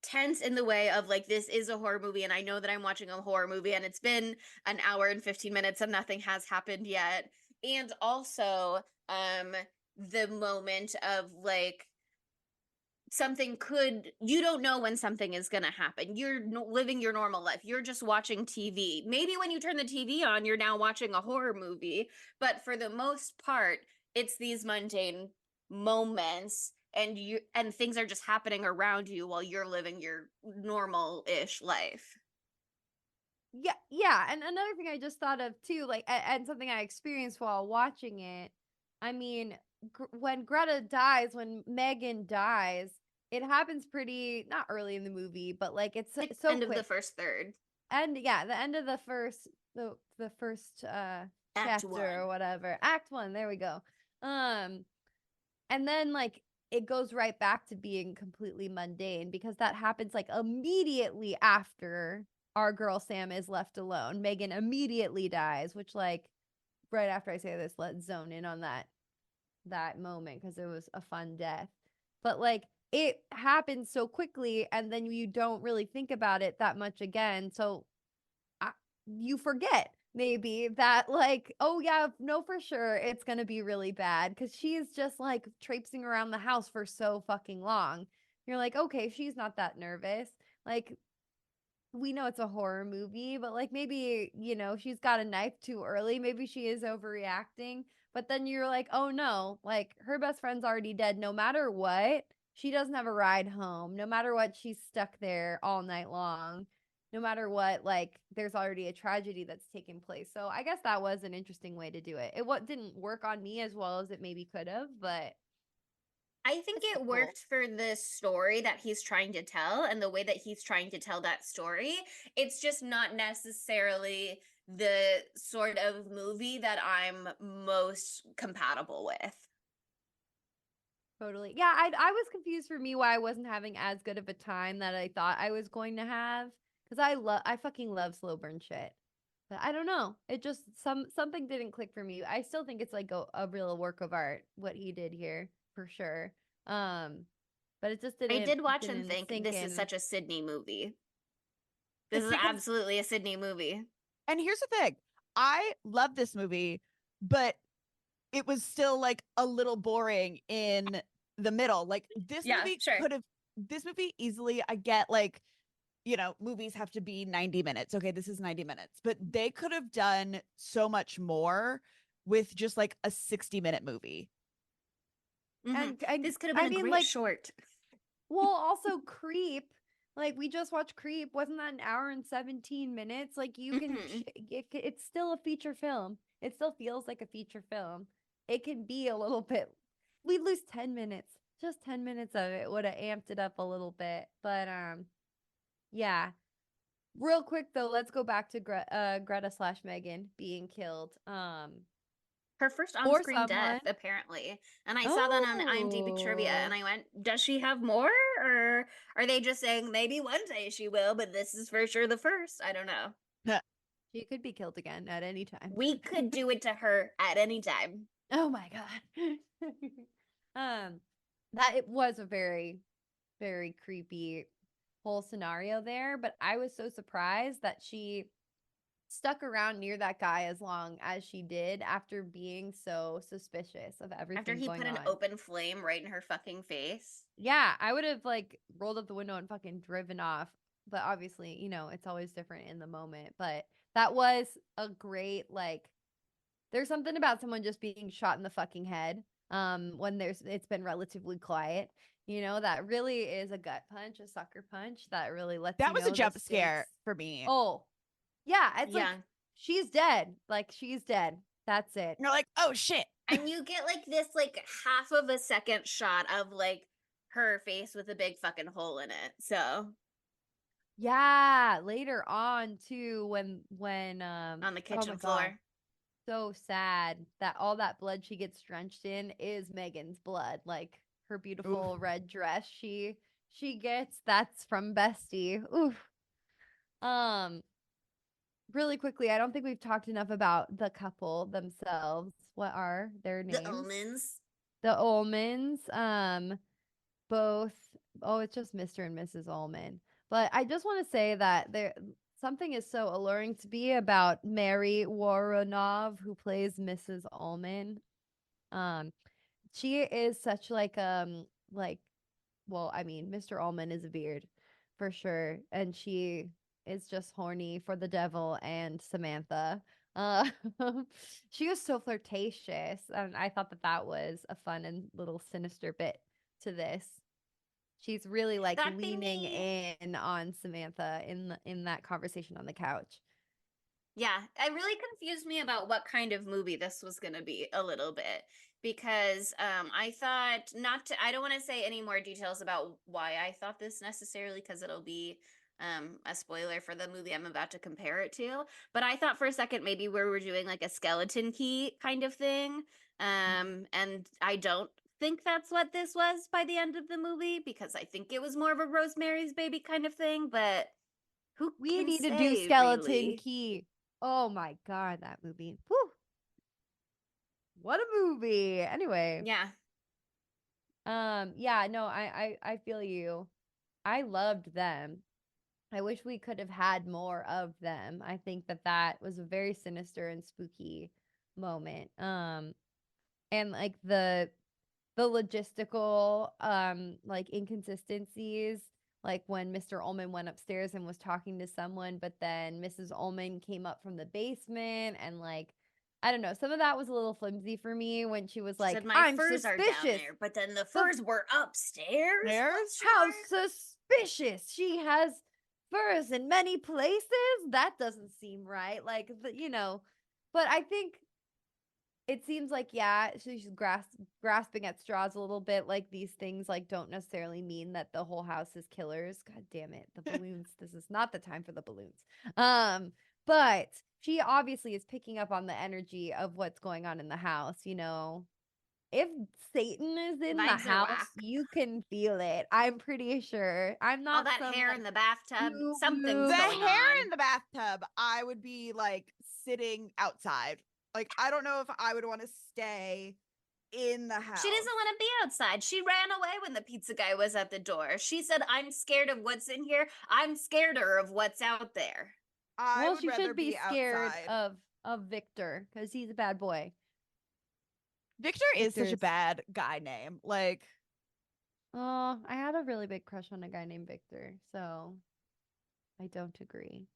tense in the way of like, this is a horror movie and I know that I'm watching a horror movie and it's been an hour and 15 minutes and nothing has happened yet. And also the moment of like you don't know when something is going to happen. You're living your normal life. You're just watching TV. Maybe when you turn the TV on, you're now watching a horror movie, but for the most part, it's these mundane moments and things are just happening around you while you're living your normal-ish life. Yeah. And another thing I just thought of too, like, and something I experienced while watching it. I mean, when Greta dies, when Megan dies, it happens pretty not early in the movie, but like it's Like so end quick. of the first third. And yeah, the end of the first Act chapter one. or whatever. Act 1, there we go. And then like it goes right back to being completely mundane because that happens like immediately after our girl Sam is left alone. Megan immediately dies, which like right after I say this, let's zone in on that moment because it was a fun death. But like it happens so quickly and then you don't really think about it that much again. So you forget maybe that like, oh yeah, no, for sure it's gonna be really bad because she's just like traipsing around the house for so fucking long. You're like, okay, she's not that nervous. Like we know it's a horror movie, but like maybe, she's got a knife too early. Maybe she is overreacting. But then you're like, oh no, like her best friend's already dead. No matter what, she doesn't have a ride home. No matter what, she's stuck there all night long. No matter what, like there's already a tragedy that's taken place. So I guess that was an interesting way to do it. Didn't work on me as well as it maybe could have, but I think it worked for the story that he's trying to tell and the way that he's trying to tell that story. It's just not necessarily the sort of movie that I'm most compatible with. Totally. Yeah, I was confused for me why I wasn't having as good of a time that I thought I was going to have because I fucking love slow burn shit. But I don't know. It just something didn't click for me. I still think it's like a real work of art what he did here for sure. But it just didn't. I did watch and didn't think sink this in. is such a Sydney movie. This It's is because- absolutely a Sydney movie. And here's the thing. I love this movie, but it was still like a little boring in the middle. Like this movie this movie easily, I get like, movies have to be 90 minutes. Okay, this is 90 minutes, but they could have done so much more with just like a 60-minute movie. Mm-hmm. And this could have been a great short. Well, also Creep. Like we just watched Creep. Wasn't that an hour and 17 minutes? Like you can, it's still a feature film. It still feels like a feature film. It can be a little bit. We lose 10 minutes. Just 10 minutes of it would have amped it up a little bit. But yeah. Real quick though, let's go back to Greta slash Megan being killed. Her first Or on-screen death, someone. apparently. And I saw that on IMDb trivia, and I went, does she have more? Or are they just saying maybe one day she will, but this is for sure the first? I don't know. She could be killed again at any time. We could do it to her at any time. Oh my god. That it was a very, very creepy whole scenario there, but I was so surprised that she stuck around near that guy as long as she did after being so suspicious of everything After he going put an on. open flame right in her fucking face. Yeah, I would have like rolled up the window and fucking driven off. But obviously, you know, it's always different in the moment. But that was a great like there's something about someone just being shot in the fucking head when it's been relatively quiet. You know, that really is a gut punch, a sucker punch that really lets That you was know a the jump scare stakes. for me. Oh. Yeah, it's Yeah. like she's dead. Like she's dead. That's it. And you're like, oh shit. And you get like this like half of a second shot of like her face with a big fucking hole in it. So Yeah, later on too when on the oh kitchen my God, floor. so sad that all that blood she gets drenched in is Megan's blood. Like her beautiful red dress she gets, that's from Bestie. Oof. Um, really quickly, I don't think we've talked enough about the couple themselves. What are their names? The omens. The Ullmans. Both. Oh, it's just Mr. and Mrs. Ullman. But I just want to say that there something is so alluring to me about Mary Woronov, who plays Mrs. Ullman. Um, she is such like well, I mean, Mr. Ullman is a beard for sure, and she is just horny for the devil and Samantha. Uh, she was so flirtatious, and I thought that that was a fun and little sinister bit to this. She's really like That leaning thingy. in on Samantha in that conversation on the couch. Yeah, it really confused me about what kind of movie this was going to be a little bit because I thought not to I don't want to say any more details about why I thought this necessarily because it'll be a spoiler for the movie I'm about to compare it to, but I thought for a second maybe we were doing like a skeleton key kind of thing. And I don't think that's what this was by the end of the movie because I think it was more of a Rosemary's Baby kind of thing, but who We can need to do say Skeleton really? Key. Oh my God, that movie. Whew. What a movie. Anyway, Yeah. yeah, no, I feel you. I loved them. I wish we could have had more of them. I think that that was a very sinister and spooky moment. And like the logistical like inconsistencies, like when Mr. Ullman went upstairs and was talking to someone, but then Mrs. Ullman came up from the basement and like I don't know, some of that was a little flimsy for me when she was She like, said my I'm furs are down suspicious. there, but then the furs were upstairs. There's How suspicious. She has furs in many places. That doesn't seem right. Like, you know, but I think it seems like, yeah, she's grasping at straws a little bit. Like these things like don't necessarily mean that the whole house is killers. God damn it. The balloons. This is not the time for the balloons. But she obviously is picking up on the energy of what's going on in the house, you know. If Satan is in the Vibes are house, whack. you can feel it. I'm pretty sure. I'm All not that some hair like in the bathtub, something's the going hair on. in the bathtub. I would be like sitting outside. Like, I don't know if I would want to stay in the house. She doesn't want to be outside. She ran away when the pizza guy was at the door. She said, I'm scared of what's in here. I'm scareder of what's out there. I well, would she rather should be scared outside. of Victor because he's a bad boy. Victor is such a Victor's- bad guy name. Like, Oh, I had a really big crush on a guy named Victor, so I don't agree.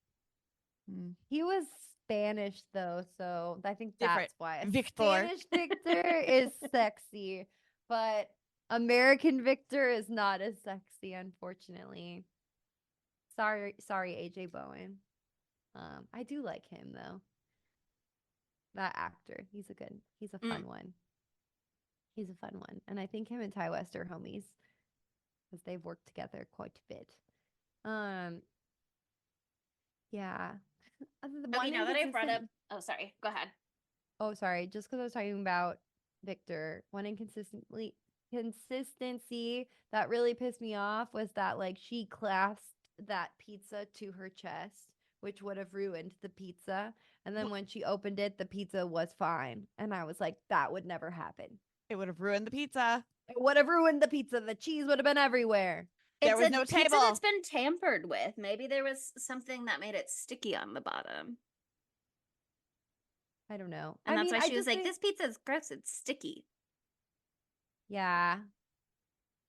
He was Spanish though, so I think Different. that's why. Victor. Spanish Victor is sexy, but American Victor is not as sexy, unfortunately. Sorry, AJ Bowen. I do like him though. That actor, he's a fun one. He's a fun one, and I think him and Ty West are homies because they've worked together quite a bit. Yeah. Okay, One now that I brought up, inconsistent. oh, sorry, go ahead. Oh, sorry. Just because I was talking about Victor, one consistency that really pissed me off was that like she clasped that pizza to her chest, which would have ruined the pizza. And then when she opened it, the pizza was fine. And I was like, that would never happen. It would have ruined the pizza. It would have ruined the pizza. The cheese would have been everywhere. There It's was a no pizza table. that's been tampered with. Maybe there was something that made it sticky on the bottom. I don't know. And I that's mean, why I she was just like, think, this pizza is gross, it's sticky. yeah.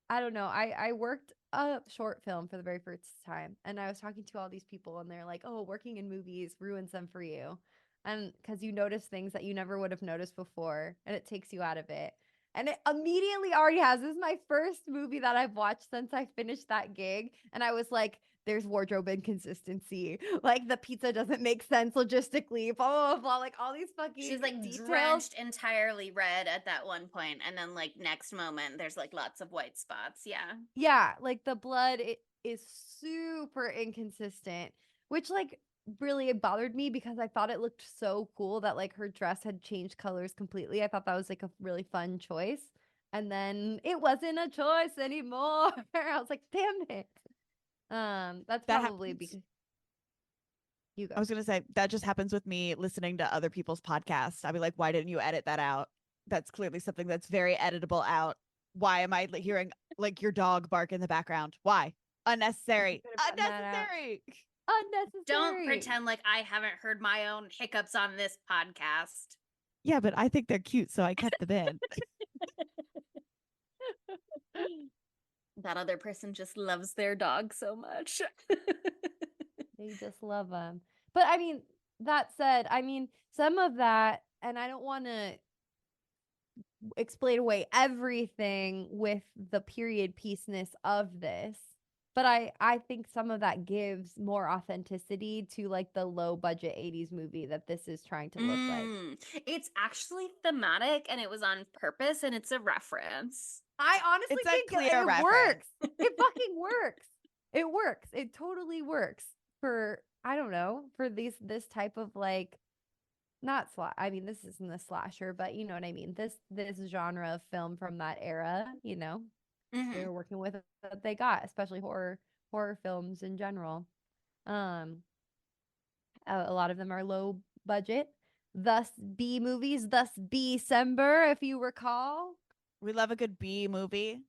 I don't know. I worked a short film for the very first time, and I was talking to all these people, and they're like, "Oh, working in movies ruins them for you," and because you notice things that you never would have noticed before, and it takes you out of it. And it immediately already has. This is my first movie that I've watched since I finished that gig, and I was like, "There's wardrobe inconsistency. Like the pizza doesn't make sense logistically. Blah blah blah. Like all these fucking She's like details." drenched entirely red at that one point, and then like next moment there's like lots of white spots. Yeah. Yeah, like the blood is super inconsistent, which like really bothered me because I thought it looked so cool that like her dress had changed colors completely. I thought that was like a really fun choice. And then it wasn't a choice anymore. I was like, damn it. That's That probably happens. because you go. I was gonna say that just happens with me listening to other people's podcasts. I'll be like, why didn't you edit that out? That's clearly something that's very editable out. Why am I hearing like your dog bark in the background? Why? Unnecessary. could have gotten that out. Unnecessary. Unnecessary. Don't pretend like I haven't heard my own hiccups on this podcast. Yeah, but I think they're cute, so I kept them in. That other person just loves their dog so much. They just love them. But I mean, that said, I mean, some of that, and I don't want to explain away everything with the period piece-ness of this, but I think some of that gives more authenticity to like the low budget 80s movie that this is trying to look like. It's actually thematic and it was on purpose and it's a reference. I honestly It's a think clear it reference. works. It fucking works. It works. It totally works for, I don't know, for this type of like, not I mean, this isn't a slasher, but you know what I mean. This genre of film from that era, you know, they were working with what they got, especially horror films in general. A lot of them are low budget, thus B movies, thus December, if you recall. We love a good B movie.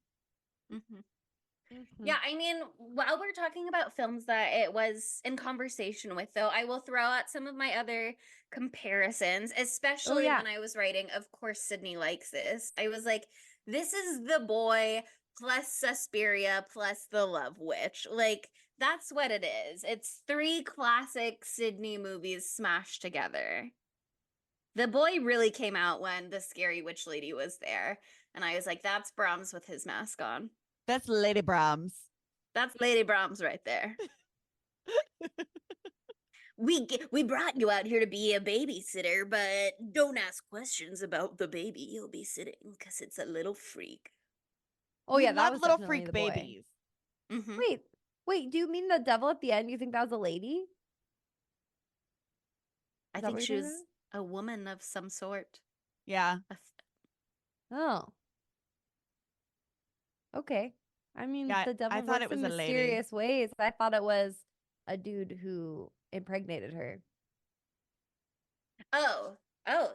Yeah, I mean, while we're talking about films that it was in conversation with, though, I will throw out some of my other comparisons, especially yeah. when I was writing. Of course, Sydney likes this. I was like, this is The Boy plus Suspiria plus The Love Witch. Like, that's what it is. It's 3 classic Sydney movies smashed together. The Boy really came out when the scary witch lady was there. And I was like, that's Brahms with his mask on. That's Lady Brahms. That's Lady Brahms right there. We brought you out here to be a babysitter, but don't ask questions about the baby you'll be sitting because it's a little freak. Oh yeah, We that love was little definitely freak The Boy. babies. Wait, do you mean the devil at the end? You think that was a lady? I think she was a woman of some sort. Yeah. Oh. Okay. I mean, Yeah, the devil I thought works it was in a lady. mysterious ways. I thought it was a dude who impregnated her. Oh,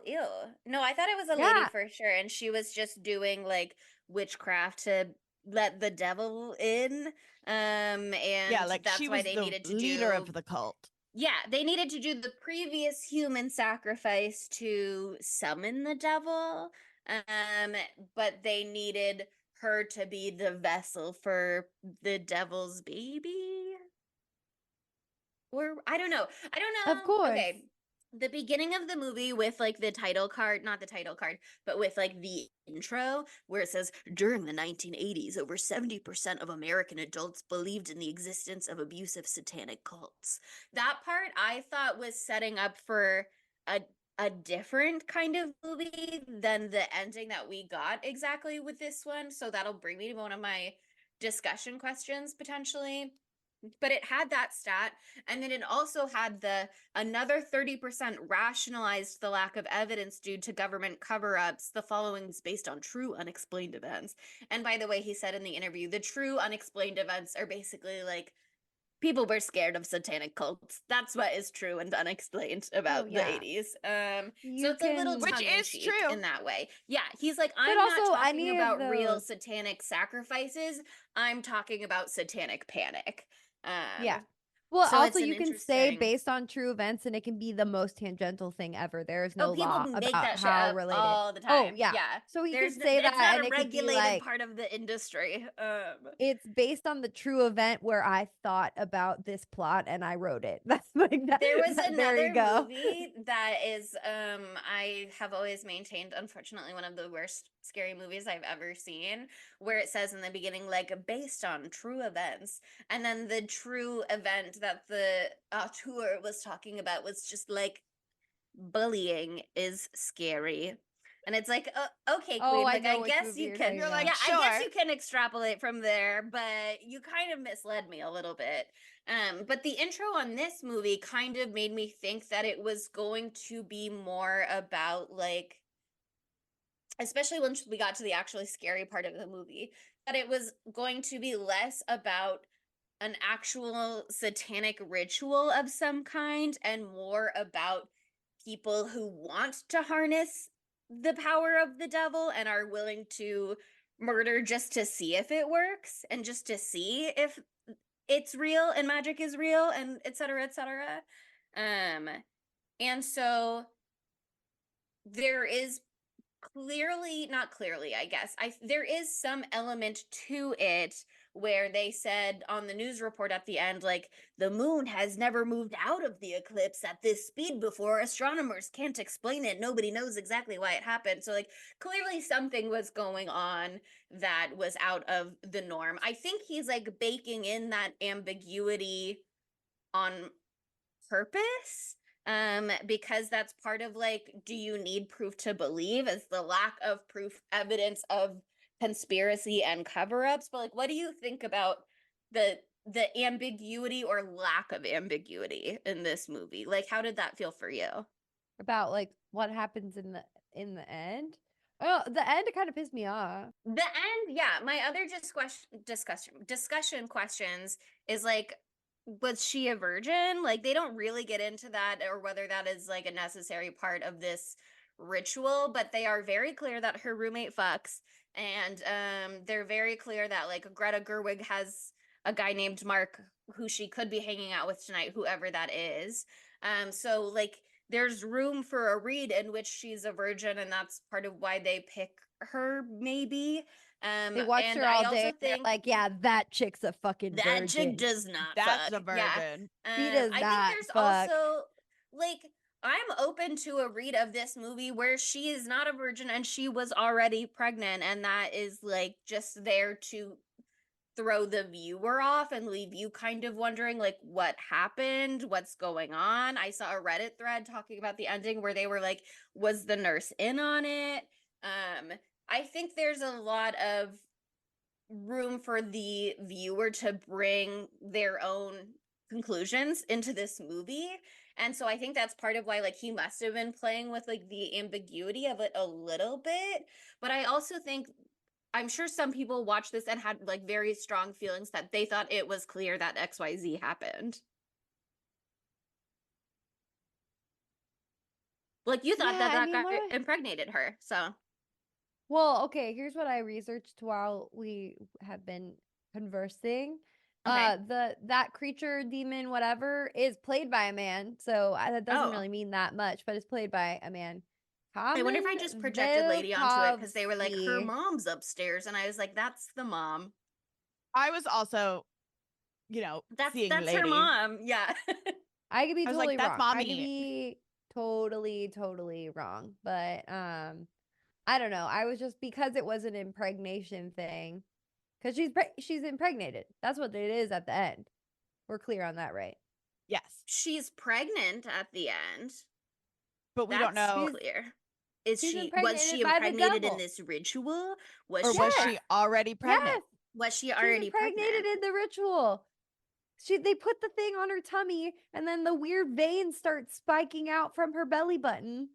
ew. No, I thought it was a lady for sure, and she was just doing like witchcraft to let the devil in. And yeah, like that's she why was they the needed to leader do of the cult. Yeah, they needed to do the previous human sacrifice to summon the devil. But they needed her to be the vessel for the devil's baby. Or I don't know. Of course. Okay. The beginning of the movie with like the title card, not the title card, but with like the intro where it says during the 1980s, over 70% of American adults believed in the existence of abusive satanic cults. That part I thought was setting up for a different kind of movie than the ending that we got exactly with this one. So that'll bring me to one of my discussion questions potentially. but it had that stat, and then it also had the another 30% rationalized the lack of evidence due to government cover-ups. The following is based on true unexplained events. And by the way, he said in the interview, the true unexplained events are basically like people were scared of satanic cults. That's what is true and unexplained about the yeah. 80s. You So it's a little can- Which tongue in is cheek true. in that way. Yeah, he's like, But I'm not also, talking any of about real those- satanic sacrifices. I'm talking about satanic panic. Yeah. Well, so it's also an you can say interesting- based on true events, and it can be the most tangential thing ever. There is no Oh, people law make about that shit how up related. all the Oh time. yeah. Yeah. So he There's could say it's that, not and a it could be regulated like part of the industry. it's based on the true event where I thought about this plot and I wrote it. That's like that. There was There you another go. movie that is I have always maintained, unfortunately, one of the worst scary movies I've ever seen, where it says in the beginning like based on true events, and then the true event that the auteur was talking about was just like bullying is scary. And it's like, okay, Oh, Queen, I like know I which guess movie you you're can, talking You're about. like, I guess sure. you can extrapolate from there, but you kind of misled me a little bit. But the intro on this movie kind of made me think that it was going to be more about like, especially once we got to the actually scary part of the movie, that it was going to be less about an actual satanic ritual of some kind and more about people who want to harness the power of the devil and are willing to murder just to see if it works and just to see if it's real and magic is real and etc etc. And so there is clearly, not clearly, I guess, there is some element to it where they said on the news report at the end, like, the moon has never moved out of the eclipse at this speed before. Astronomers can't explain it. Nobody knows exactly why it happened. So, like, clearly something was going on that was out of the norm. I think he's like baking in that ambiguity on purpose, because that's part of like, do you need proof to believe? Is the lack of proof evidence of conspiracy and cover-ups? But like, what do you think about the ambiguity or lack of ambiguity in this movie? Like, how did that feel for you? About like what happens in the end. Oh, the end kind of pissed me off. The end, yeah. My other discussion questions is like, was she a virgin? Like, they don't really get into that, or whether that is like a necessary part of this ritual, but they are very clear that her roommate fucks, and they're very clear that like Greta Gerwig has a guy named Mark who she could be hanging out with tonight, whoever that is. So like there's room for a read in which she's a virgin, and that's part of why they pick her, maybe. They watched And her all I day. also They're think like, yeah, that chick's a fucking that virgin. chick does not That's fuck. a virgin. She does I not think there's fuck. also like, I'm open to a read of this movie where she is not a virgin and she was already pregnant, and that is like just there to throw the viewer off and leave you kind of wondering like what happened, what's going on. I saw a Reddit thread talking about the ending where they were like, was the nurse in on it? I think there's a lot of room for the viewer to bring their own conclusions into this movie. And so I think that's part of why like he must have been playing with like the ambiguity of it a little bit. But I also think, I'm sure some people watched this and had like very strong feelings that they thought it was clear that XYZ happened. Like, you thought Yeah, I that mean, guy what I- impregnated her. So Well, okay, here's what I researched while we have been conversing. Okay. That creature, demon, whatever, is played by a man. So that doesn't Oh. really mean that much, but it's played by a man. I wonder if I just projected lady onto it because they were like, her Velkovsky. mom's upstairs, and I was like, that's the mom. I was also, seeing That's her lady. mom. Yeah. I could be I was totally like, that's wrong. I could mommy. be totally wrong. But I don't know. I was just, because it was an impregnation thing, because she's impregnated. That's what it is at the end. We're clear on that, right? Yes, She's pregnant at the end. but we don't That's know. clear. Was she's she impregnated by the impregnated in devil. this ritual? Or was she already pregnant? Yes, Was she she's already impregnated pregnant? in the ritual. They put the thing on her tummy, and then the weird veins start spiking out from her belly button.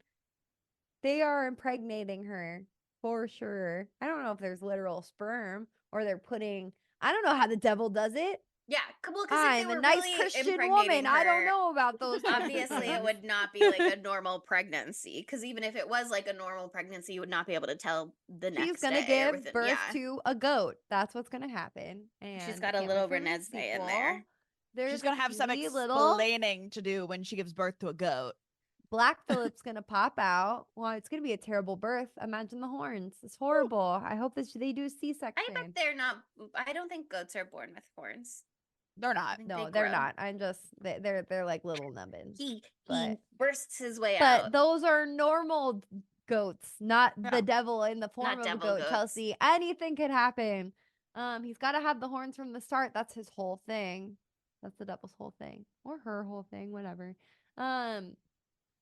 They are impregnating her for sure. I don't know if there's literal sperm or they're putting. I don't know how the devil does it. Yeah, well, because if they I'm a were nice really Christian impregnating woman. I don't her, know about those. types of obviously it things. would not be like a normal pregnancy. Because even if it was like a normal pregnancy, you would not be able to tell the She's next gonna day or give within. birth Yeah, to a goat. That's what's gonna happen. And she's I got a can't little wait for the Renesmee in sequel. there. There's She's gonna have some teeny little explaining to do when she gives birth to a goat. Black Phillip's gonna pop out. Well, it's gonna be a terrible birth. Imagine the horns. It's horrible. I hope that they do a I C-section. bet they're not. I don't think goats are born with horns. They're I not. think No, they they're grow. not. I'm just they're like little nubbins. He But bursts his way but out. those are normal goats, not Yeah. the devil in the form Not of a devil goat. goats. Chelsea, anything could happen. He's got to have the horns from the start. That's his whole thing. That's the devil's whole thing, or her whole thing, whatever.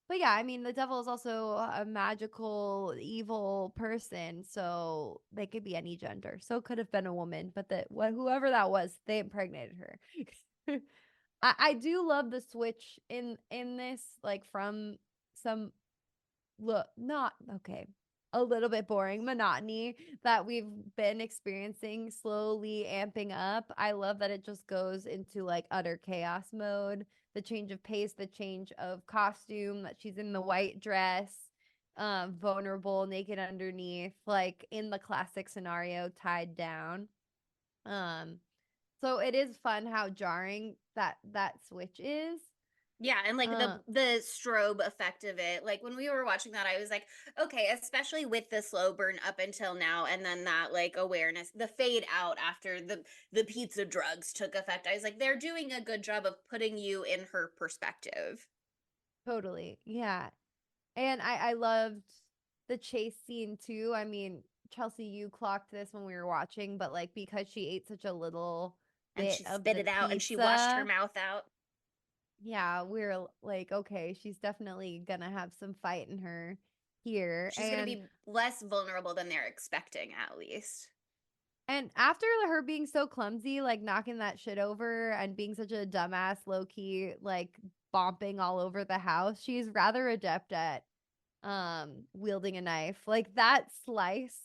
But yeah, I mean, the devil is also a magical, evil person, so they could be any gender. So it could have been a woman, but whoever that was, they impregnated her. I do love the switch in this, like from some not okay, a little bit boring monotony that we've been experiencing slowly amping up. I love that it just goes into like utter chaos mode. The change of pace, the change of costume, that she's in the white dress, vulnerable, naked underneath, like in the classic scenario, tied down. So it is fun how jarring that switch is. Yeah, and like the strobe effect of it. Like when we were watching that, I was like, okay, especially with the slow burn up until now, and then that like awareness, the fade out after the pizza drugs took effect. I was like, they're doing a good job of putting you in her perspective. Totally. Yeah. And I loved the chase scene too. I mean, Chelsea, you clocked this when we were watching, but like because she ate such a little And bit she of spit the it out pizza, and she washed her mouth out. yeah, we're like, okay, she's definitely gonna have some fight in her here. She's gonna be less vulnerable than they're expecting, at least. And after her being so clumsy, like knocking that shit over and being such a dumbass, low key, like bomping all over the house, she's rather adept at wielding a knife. Like that slice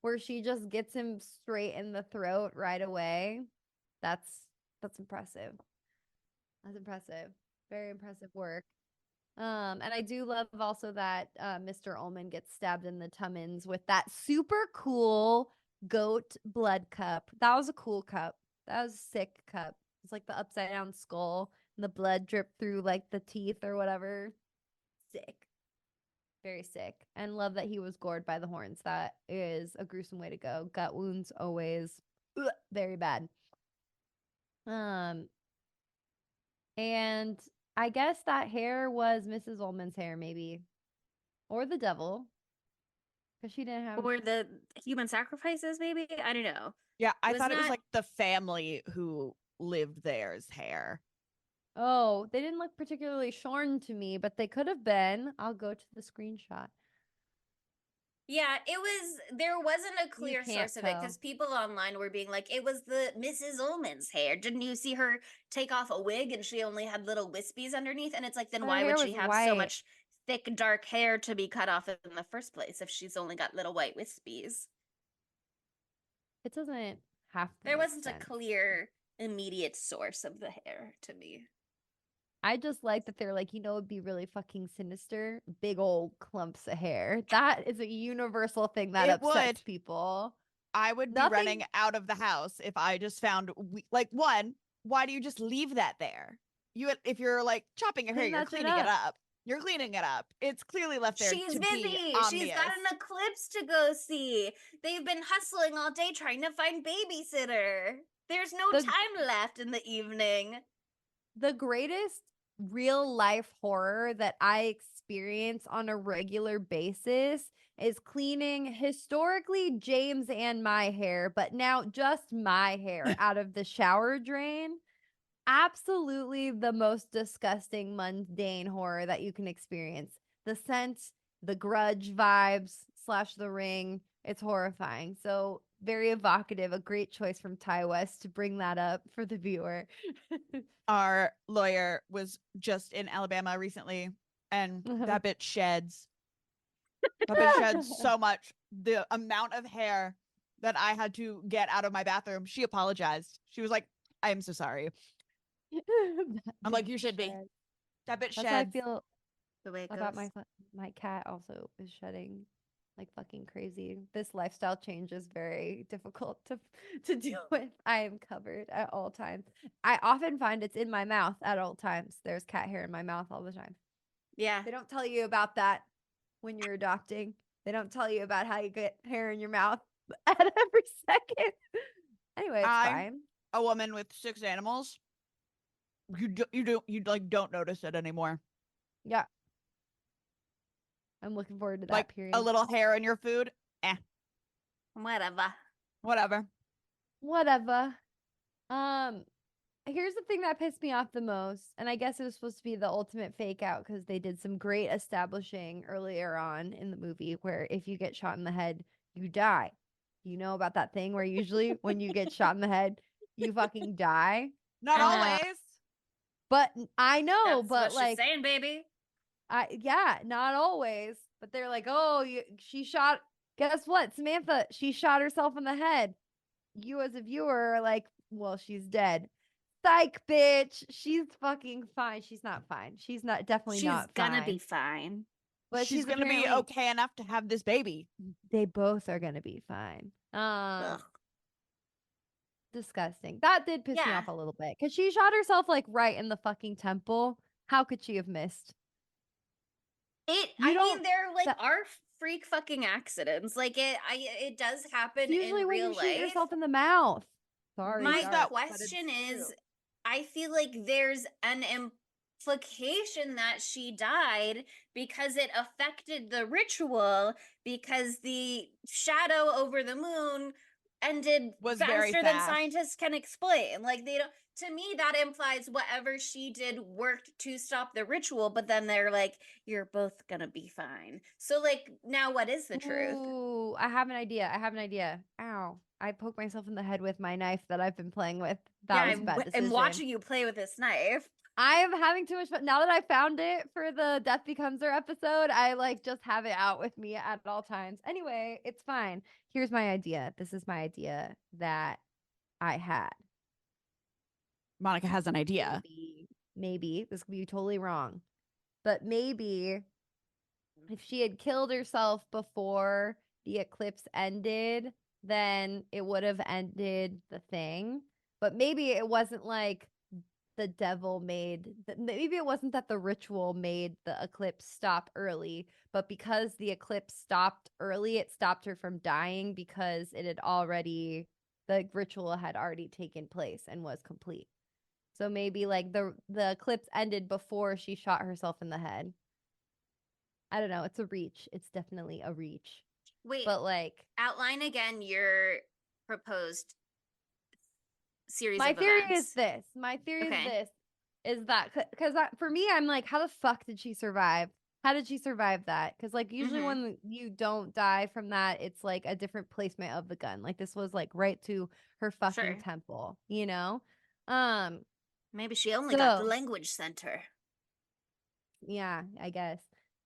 where she just gets him straight in the throat right away. That's impressive. That's impressive. Very impressive work. And I do love also that Mr. Ullman gets stabbed in the tummins with that super cool goat blood cup. That was a cool cup. That was a sick cup. It's like the upside down skull and the blood dripped through like the teeth or whatever. Sick. Very sick. And love that he was gored by the horns. That is a gruesome way to go. Gut wounds always very bad. And I guess that hair was Mrs. Ullman's hair, maybe. Or the devil. Because she didn't have. Or the human sacrifices, maybe? I don't know. Yeah, I was thought it was not- like the family who lived there's hair. Oh, they didn't look particularly shorn to me, but they could have been. I'll go to the screenshot. Yeah, there wasn't a clear can't source of it tell. because people online were being like, it was the Mrs. Ullman's hair. Didn't you see her take off a wig and she only had little wispies underneath? And it's like, then Her why hair would she was have white. so much thick, dark hair to be cut off in the first place if she's only got little white wispies? It doesn't have to. There make wasn't sense. a clear, immediate source of the hair to me. I just like that they're like, it'd be really fucking sinister. Big old clumps of hair. That is a universal thing that It upsets would. people. I would be Nothing- running out of the house if I just found like one. Why do you just leave that there? If you're like chopping your hair, Clean you're that shit cleaning it up. up. You're cleaning it up. It's clearly left there She's to busy. be She's obvious. got an eclipse to go see. They've been hustling all day trying to find babysitter. There's no time left in the evening. The greatest real life horror that I experience on a regular basis is cleaning historically James and my hair, but now just my hair out of the shower drain. Absolutely the most disgusting, mundane horror that you can experience. The scent, the grudge vibes / the ring, it's horrifying. So very evocative, a great choice from Ty West to bring that up for the viewer. Our lawyer was just in Alabama recently, and that bitch sheds. That bitch sheds so much. The amount of hair that I had to get out of my bathroom. She apologized. She was like, "I am so sorry." I'm like, "You should be." That bitch That's how I sheds. feel The way it about goes. my cat also is shedding like fucking crazy. This lifestyle change is very difficult to deal with. I am covered at all times. I often find it's in my mouth at all times. There's cat hair in my mouth all the time. Yeah. They don't tell you about that when you're adopting. They don't tell you about how you get hair in your mouth at every second. Anyway, it's I'm fine. a woman with 6 animals. You like don't notice it anymore. Yeah. I'm looking forward to that Like period. a little hair in your food. Whatever. Whatever. Whatever. Here's the thing that pissed me off the most, and I guess it was supposed to be the ultimate fake out because they did some great establishing earlier on in the movie where if you get shot in the head, you die. You know about that thing where usually when you get shot in the head, you fucking die. Not Uh-huh. always. But I know, That's but what like she's saying, baby. yeah, not always. But they're like, oh, she shot. Guess what, Samantha? She shot herself in the head. You as a viewer are like, well, she's dead. Psych, bitch. She's fucking fine. She's not fine. She's not definitely She's not gonna fine. be fine. But She's gonna be apparently okay enough to have this baby. they both are gonna be fine. Ugh. Disgusting. That did piss me Yeah. off a little bit because she shot herself like right in the fucking temple. How could she have missed? You I mean, don't. there like That, are freak fucking accidents. Like it does happen it's usually in when real you shoot life. yourself in the mouth. Sorry, My that- question is, I feel like there's an implication that she died because it affected the ritual because the shadow over the moon ended Was very faster than fast. scientists can explain. Like they don't, to me that implies whatever she did worked to stop the ritual, but then they're like, you're both gonna be fine. So like now what is the truth? Ooh, I have an idea. I have an idea. Ow. I poked myself in the head with my knife that I've been playing with. That was a bad I'm decision. watching you play with this knife. I am having too much fun. Now that I found it for the Death Becomes Her episode, I like just have it out with me at all times. Anyway, it's fine. Here's my idea. This is my idea that I had. Monica has an idea. Maybe this could be totally wrong, but maybe if she had killed herself before the eclipse ended, then it would have ended the thing. But maybe it wasn't like the devil maybe it wasn't that the ritual made the eclipse stop early, but because the eclipse stopped early, it stopped her from dying because the ritual had already taken place and was complete. So maybe like the eclipse ended before she shot herself in the head. I don't know. It's a reach. It's definitely a reach. Wait, But like, outline again your proposed series my of theory events. is this. My theory Okay. is this. Is that because for me, I'm like, how the fuck did she survive? How did she survive that? Because like usually Mhm. when you don't die from that, it's like a different placement of the gun. Like this was like right to her fucking Sure. temple, you know? Maybe she only got the So language center. yeah, I guess.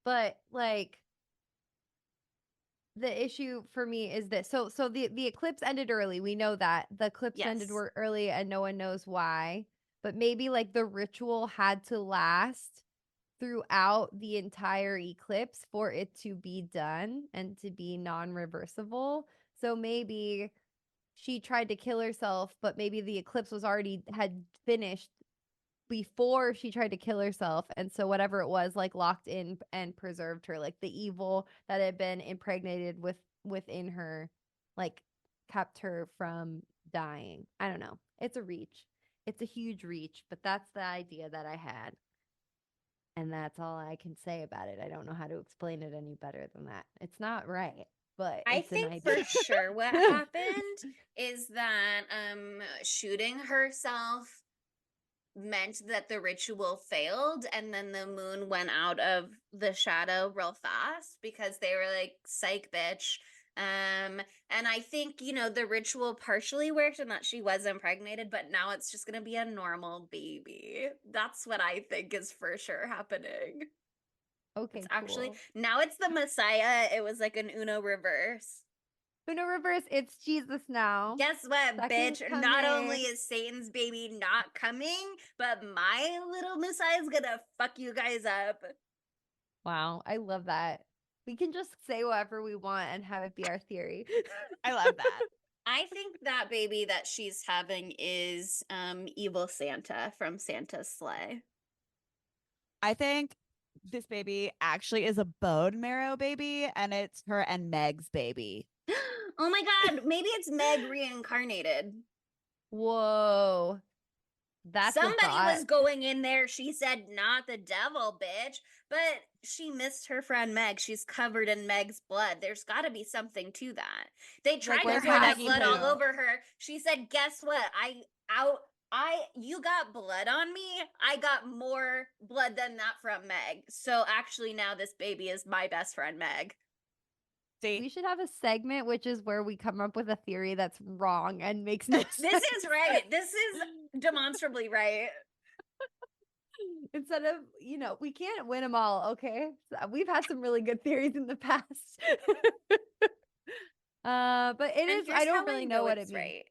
But like the issue for me is this. So the eclipse ended early. We know that. The eclipse ended Yes. early and no one knows why. But maybe like the ritual had to last throughout the entire eclipse for it to be done and to be non-reversible. So maybe she tried to kill herself, but maybe the eclipse had finished before she tried to kill herself, and so whatever it was like locked in and preserved her, like the evil that had been impregnated within her like kept her from dying. I don't know, it's a reach, it's a huge reach, but that's the idea that I had, and that's all I can say about it. I don't know how to explain it any better than that. It's not right, but I it's an think idea. for sure what happened is that shooting herself meant that the ritual failed and then the moon went out of the shadow real fast because they were like, psych bitch, And I think, you know, the ritual partially worked and that she was impregnated, but now it's just gonna be a normal baby. That's what I think is for sure happening. Okay, It's actually cool. now it's the Messiah. It was like an Uno reverse. Uno reverse, it's Jesus now. Guess what, Second bitch? Not only coming. is Satan's baby not coming, but my little Messiah's gonna fuck you guys up. Wow, I love that. We can just say whatever we want and have it be our theory. I love that. I think that baby that she's having is evil Santa from Santa's sleigh. I think this baby actually is a bone marrow baby, and it's her and Meg's baby. Oh my god, maybe it's Meg reincarnated. Whoa. That's a Somebody thought. was going in there. She said, not the devil, bitch. But she missed her friend Meg. She's covered in Meg's blood. There's got to be something to that. They tried to where's pour my that Maggie blood all poo? over her. She said, guess what? You got blood on me. I got more blood than that from Meg. So actually now this baby is my best friend, Meg. See, We should have a segment which is where we come up with a theory that's wrong and makes no sense. This is right. This is demonstrably right. Instead of, we can't win them all, okay? We've had some really good theories in the past. But it And is, here's I don't how really know what it it's means. right.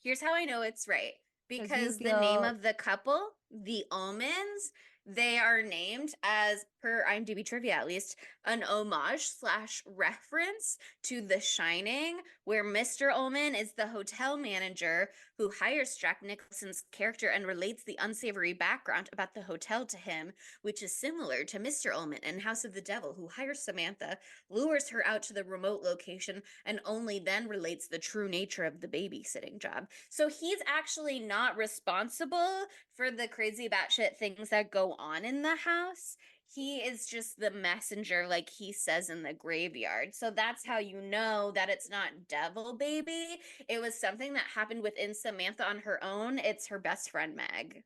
Here's how I know it's right. 'Cause you Because the name feel- of the couple, the Omens, they are named as, per IMDb trivia at least, an homage/reference to The Shining, where Mr. Omen is the hotel manager who hires Jack Nicholson's character and relates the unsavory background about the hotel to him, which is similar to Mr. Omen in House of the Devil, who hires Samantha, lures her out to the remote location, and only then relates the true nature of the babysitting job. So he's actually not responsible for the crazy batshit things that go on in the house. He is just the messenger, like he says in the graveyard. So that's how you know that it's not devil baby. It was something that happened within Samantha on her own. It's her best friend, Meg.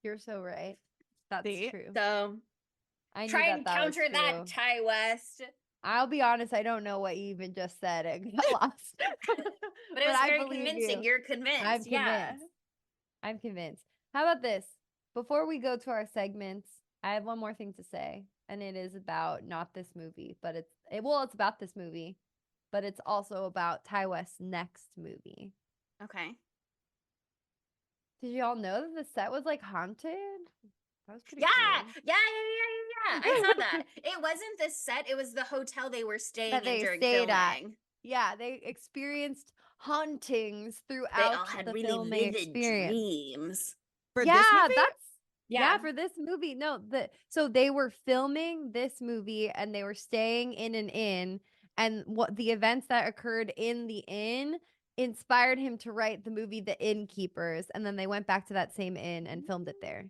You're so right. That's See? true. So I knew try that and that was counter that, true. Ty West. I'll be honest, I don't know what you even just said. It got lost. But it was I very believe convincing. you. You're convinced. I'm Yeah. convinced. I'm convinced. How about this? Before we go to our segments, I have one more thing to say, and it is about not this movie, but it's about this movie, but it's also about Ty West's next movie. Okay. Did you all know that the set was like haunted? That was pretty Yeah. cool. Yeah. I saw that. It wasn't the set. It was the hotel they were staying That in they during stayed at. filming. Yeah, they experienced hauntings They throughout all had the really filming vivid experience. dreams. for this movie? Yeah, for this movie. No, so they were filming this movie and they were staying in an inn, and what the events that occurred in the inn inspired him to write the movie The Innkeepers, and then they went back to that same inn and filmed it there.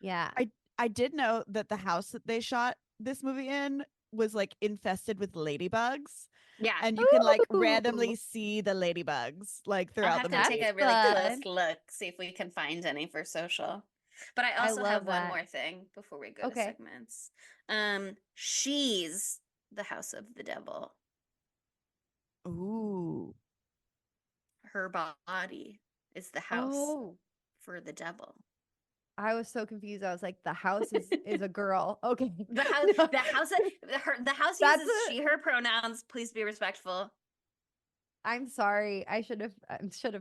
Yeah. I did know that the house that they shot this movie in was like infested with ladybugs, Yeah. and you can like Ooh. randomly see the ladybugs like I'll throughout have the to movie. take a really close fun. look, see if we can find any for social. But I I also have love one that. more thing before we go to Okay. segments. She's the house of the devil. Ooh. Her body is the house Oh, for the devil. I was so confused. I was like, the house is a girl. Okay. The house, No. the house That's uses she/her pronouns. Please be respectful. I'm sorry. I should have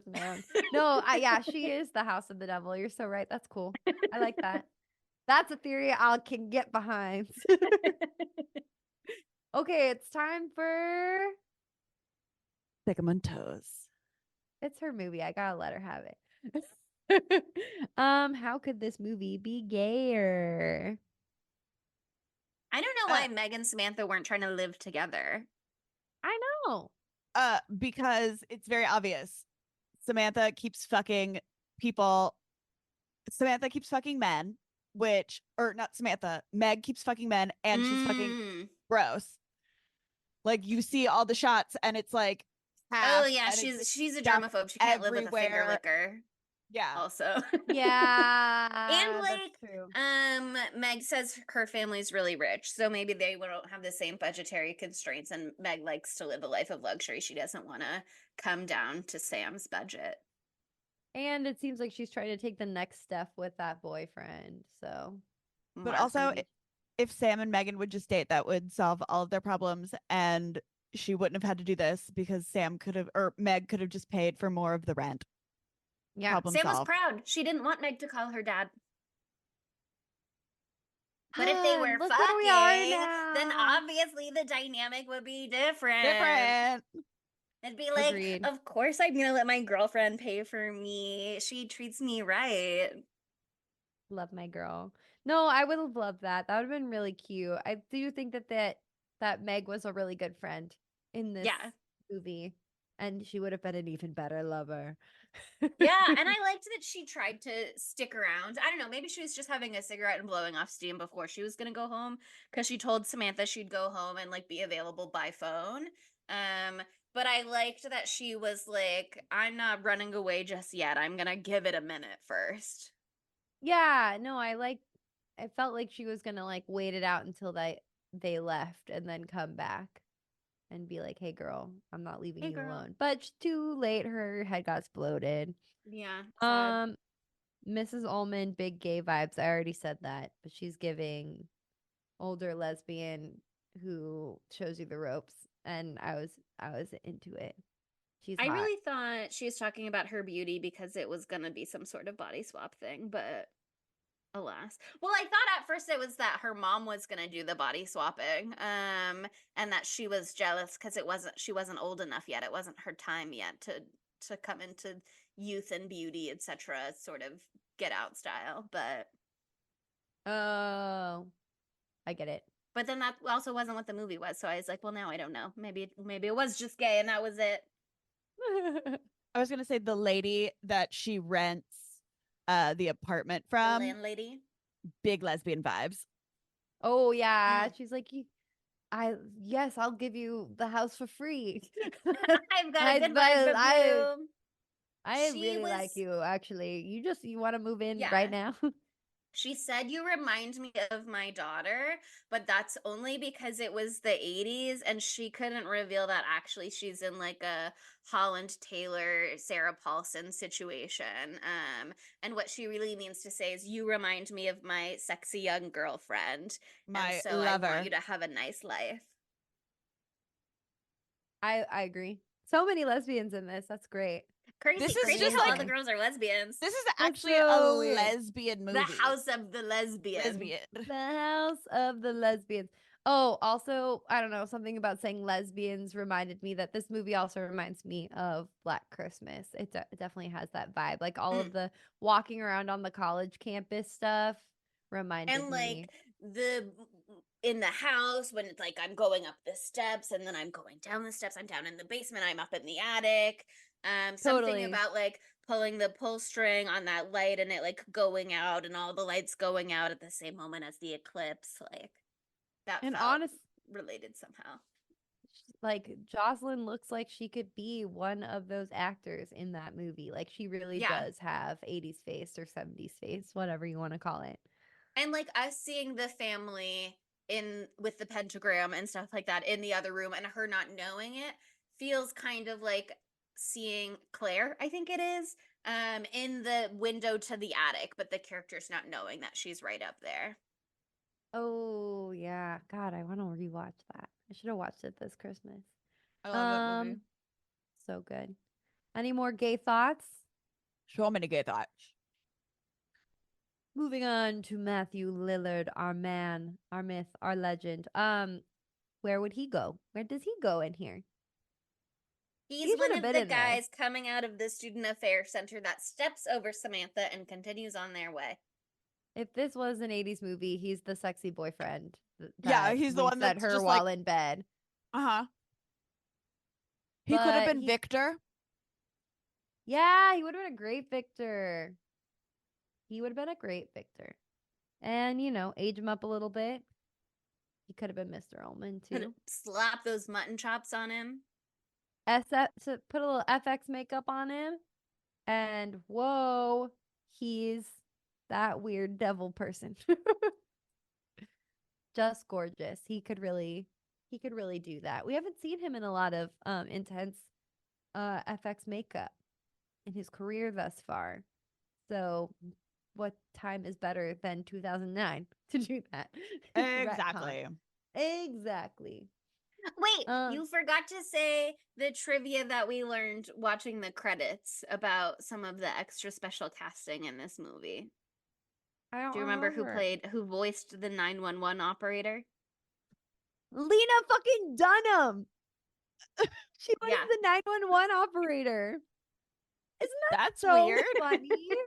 known. No, yeah, she is the house of the devil. You're so right. That's cool. I like that. That's a theory I can get behind. Okay, it's time for Stick 'em on toes. it's her movie. I gotta let her have it. How could this movie be gayer? I don't know why Meg and Samantha weren't trying to live together. I know. Because it's very obvious. Samantha keeps fucking people. Samantha keeps fucking men, or not Samantha. Meg keeps fucking men, and she's fucking gross. Like you see all the shots, and it's like half. Oh yeah, and it's she's a stuff germaphobe. She can't live with a finger everywhere. licker. Yeah. Also. Yeah, And that's like, true. Meg says her family's really rich, so maybe they won't have the same budgetary constraints, and Meg likes to live a life of luxury. She doesn't want to come down to Sam's budget. And it seems like she's trying to take the next step with that boyfriend. So But Mark, also, if Sam and Megan would just date, that would solve all of their problems, and she wouldn't have had to do this because Sam could have, or Meg could have just paid for more of the rent. yeah, Problem Sam was solved. proud. She didn't want Meg to call her dad. But if they were look where we are fucking, then now. obviously the dynamic would be different. Different. It'd be like, Agreed. of course I'm gonna let my girlfriend pay for me. She treats me right. Love my girl. No, I would have loved that. That would have been really cute. I do think that Meg was a really good friend in this Yeah. movie, and she would have been an even better lover. Yeah, and I liked that she tried to stick around. I don't know, maybe she was just having a cigarette and blowing off steam before she was gonna go home, because she told Samantha she'd go home and like be available by phone. But I liked that she was like, I'm not running away just yet. I'm gonna give it a minute first. Yeah, no, I felt like she was gonna like wait it out until they left and then come back and be like, "Hey, girl, I'm not leaving Hey, you girl. alone." But too late. Her head got exploded. Yeah. Sad. Mrs. Ullman, big gay vibes. I already said that, but she's giving older lesbian who shows you the ropes, and I was into it. She's I hot. really thought she was talking about her beauty because it was gonna be some sort of body swap thing, but alas. Well, I thought at first it was that her mom was gonna do the body swapping, and that she was jealous because she wasn't old enough yet. It wasn't her time yet to come into youth and beauty, etc. Sort of Get Out style, Oh, I get it. but then that also wasn't what the movie was. So I was like, well, now I don't know. Maybe it was just gay and that was it. I was gonna say the lady that she rents the apartment The from, landlady. big lesbian vibes. Oh yeah, she's like, yes, I'll give you the house for free. I've got a good vibe from you. I She really like was- you, actually. You want to move in Yeah. right now? She said you remind me of my daughter, but that's only because it was the 80s and she couldn't reveal that actually she's in like a Holland Taylor, Sarah Paulson situation. And what she really means to say is you remind me of my sexy young girlfriend. My and so lover. I want you to have a nice life. I agree. So many lesbians in this. That's great. Crazy, This is crazy just how all like- the girls are lesbians. This is That's actually so a weird. lesbian movie. The House of the Lesbian. lesbian. The House of the Lesbians. Oh, also, I don't know, something about saying lesbians reminded me that this movie also reminds me of Black Christmas. It definitely has that vibe. Like all of the walking around on the college campus stuff reminded And me. like in the house when it's like I'm going up the steps and then I'm going down the steps, I'm down in the basement, I'm up in the attic. Something Totally. about like pulling the pull string on that light and it like going out and all the lights going out at the same moment as the eclipse, like that And felt honest, related somehow. like Jocelyn looks like she could be one of those actors in that movie. Like she really Yeah. does have 80s face or 70s face, whatever you want to call it. And like us seeing the family in with the pentagram and stuff like that in the other room and her not knowing it feels kind of like seeing Claire, I think it is, in the window to the attic, but the character's not knowing that she's right up there. Oh yeah. God, I want to rewatch that. I should have watched it this Christmas. I love that movie. So good. Any more gay thoughts? So many gay thoughts. Moving on to Matthew Lillard, our man, our myth, our legend. Where would he go? Where does he go in here? He's He one should've of been the in there. guys coming out of the student affairs center that steps over Samantha and continues on their way. If this was an 80s movie, he's the sexy boyfriend. Yeah, that he's the winks one at that's her just while like- in bed. Uh-huh. He could have But been he- Victor. Yeah, he would have been a great Victor. He would have been a great Victor. And, age him up a little bit. He could have been Mr. Ullman too. Slap those mutton chops on him. To put a little FX makeup on him. And whoa, he's that weird devil person. Just gorgeous. He could really do that. We haven't seen him in a lot of intense FX makeup in his career thus far. So what time is better than 2009 to do that? Retcon. Exactly. Exactly. Wait, you forgot to say the trivia that we learned watching the credits about some of the extra special casting in this movie. I don't Do you remember who voiced the 911 operator? Lena fucking Dunham. She was Yeah. the 911 operator. Isn't that That's so weird. funny? Isn't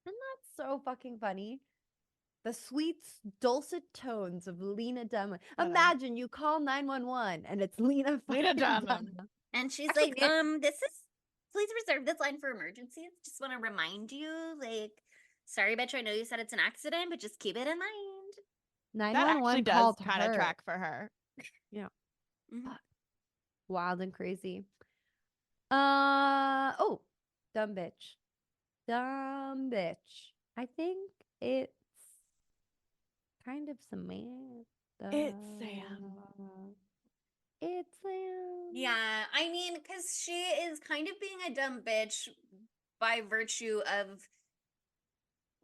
that so fucking funny? The sweet, dulcet tones of Lena Dunham. Imagine you call 911 and it's Lena Lena fucking Dunham. Dunham. And she's Actually, like, this is, please reserve this line for emergencies. Just want to remind you, like, sorry, bitch, I know you said it's an accident, but just keep it in mind. That 911 actually does called kind of her. track for her. Mhm. Wild and crazy. Oh, dumb bitch. Dumb bitch. I think it's kind of Samantha. It's Sam. It's Sam. Yeah, I mean, because she is kind of being a dumb bitch by virtue of,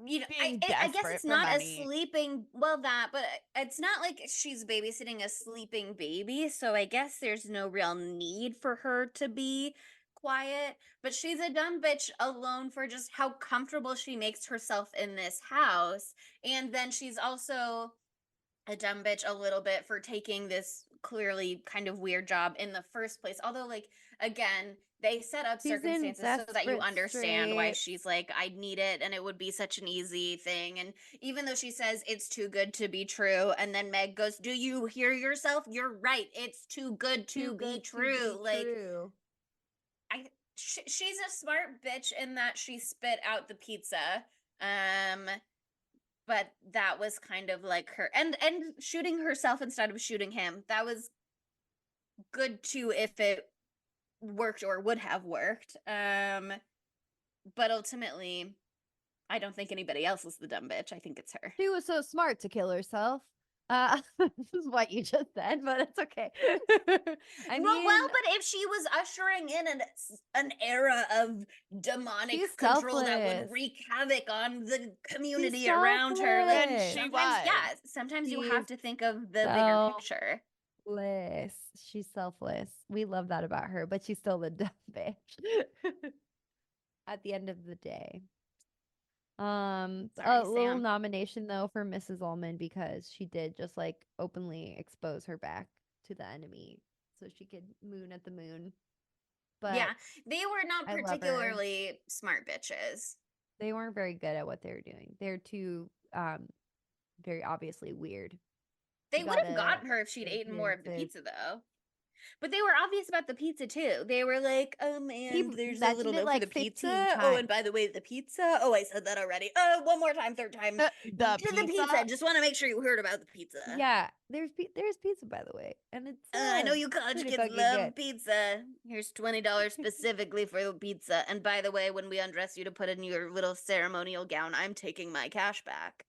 you know, Being I guess desperate it's for not money. a sleeping, well, that, but it's not like she's babysitting a sleeping baby, so I guess there's no real need for her to be quiet, but she's a dumb bitch alone for just how comfortable she makes herself in this house, and then she's also a dumb bitch a little bit for taking this clearly kind of weird job in the first place. Although, like, again, they set up She's in circumstances so that you desperate understand why straits. she's like, I'd need it and it would be such an easy thing. And even though she says it's too good to be true, and then Meg goes, do you hear yourself? You're right. It's too good to be true. Like, she's a smart bitch in that she spit out the pizza. Um, but that was kind of like her, and shooting herself instead of shooting him, that was good too if it worked or would have worked. But ultimately I don't think anybody else is the dumb bitch. I think it's her. She was so smart to kill herself. This is what you just said, but it's okay. I mean, well, but if she was ushering in an era of demonic she's control that would selfless. wreak havoc on the community She's around her, like, selfless. She sometimes, was. yeah, sometimes you have She's to think of the bigger picture. Selfless. She's selfless. We love that about her, but she's still the dumb bitch at the end of the day. Sorry, A little Sam. nomination though for Mrs. Ullman because she did just like openly expose her back to the enemy so she could moon at the moon. But Yeah, they were not I love her. particularly smart bitches. They weren't very good at what they were doing. They're too very obviously weird. They You would have gotta gotten her if she'd get eaten more of the experiences. pizza, though. But they were obvious about the pizza too. They were like, He and there's a little mentioned it note for like the 15 pizza. Oh, and times. by the way, the pizza. Oh, I said that already. One more time, third time. The To the pizza. Just want to make sure you heard about the pizza. Yeah, there's pizza by the way, and it's I know you college pretty kids fucking love good. pizza. Here's $20 specifically for the pizza. And by the way, when we undress you to put in your little ceremonial gown, I'm taking my cash back.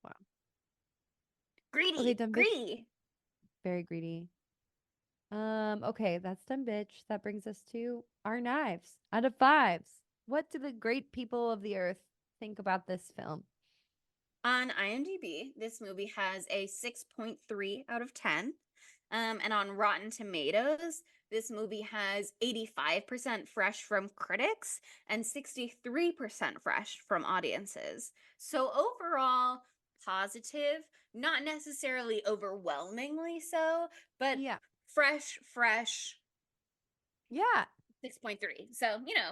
Wow. Greedy. Okay, dumb bitch. Greedy. Very greedy. Okay, that's dumb bitch. That brings us to our knives out of fives. What do the great people of the earth think about this film? On IMDb, this movie has a 6.3 out of 10. And on Rotten Tomatoes, this movie has 85% fresh from critics and 63% fresh from audiences. So overall, positive, not necessarily overwhelmingly so, but Yeah. fresh Yeah. 6.3. So, you know.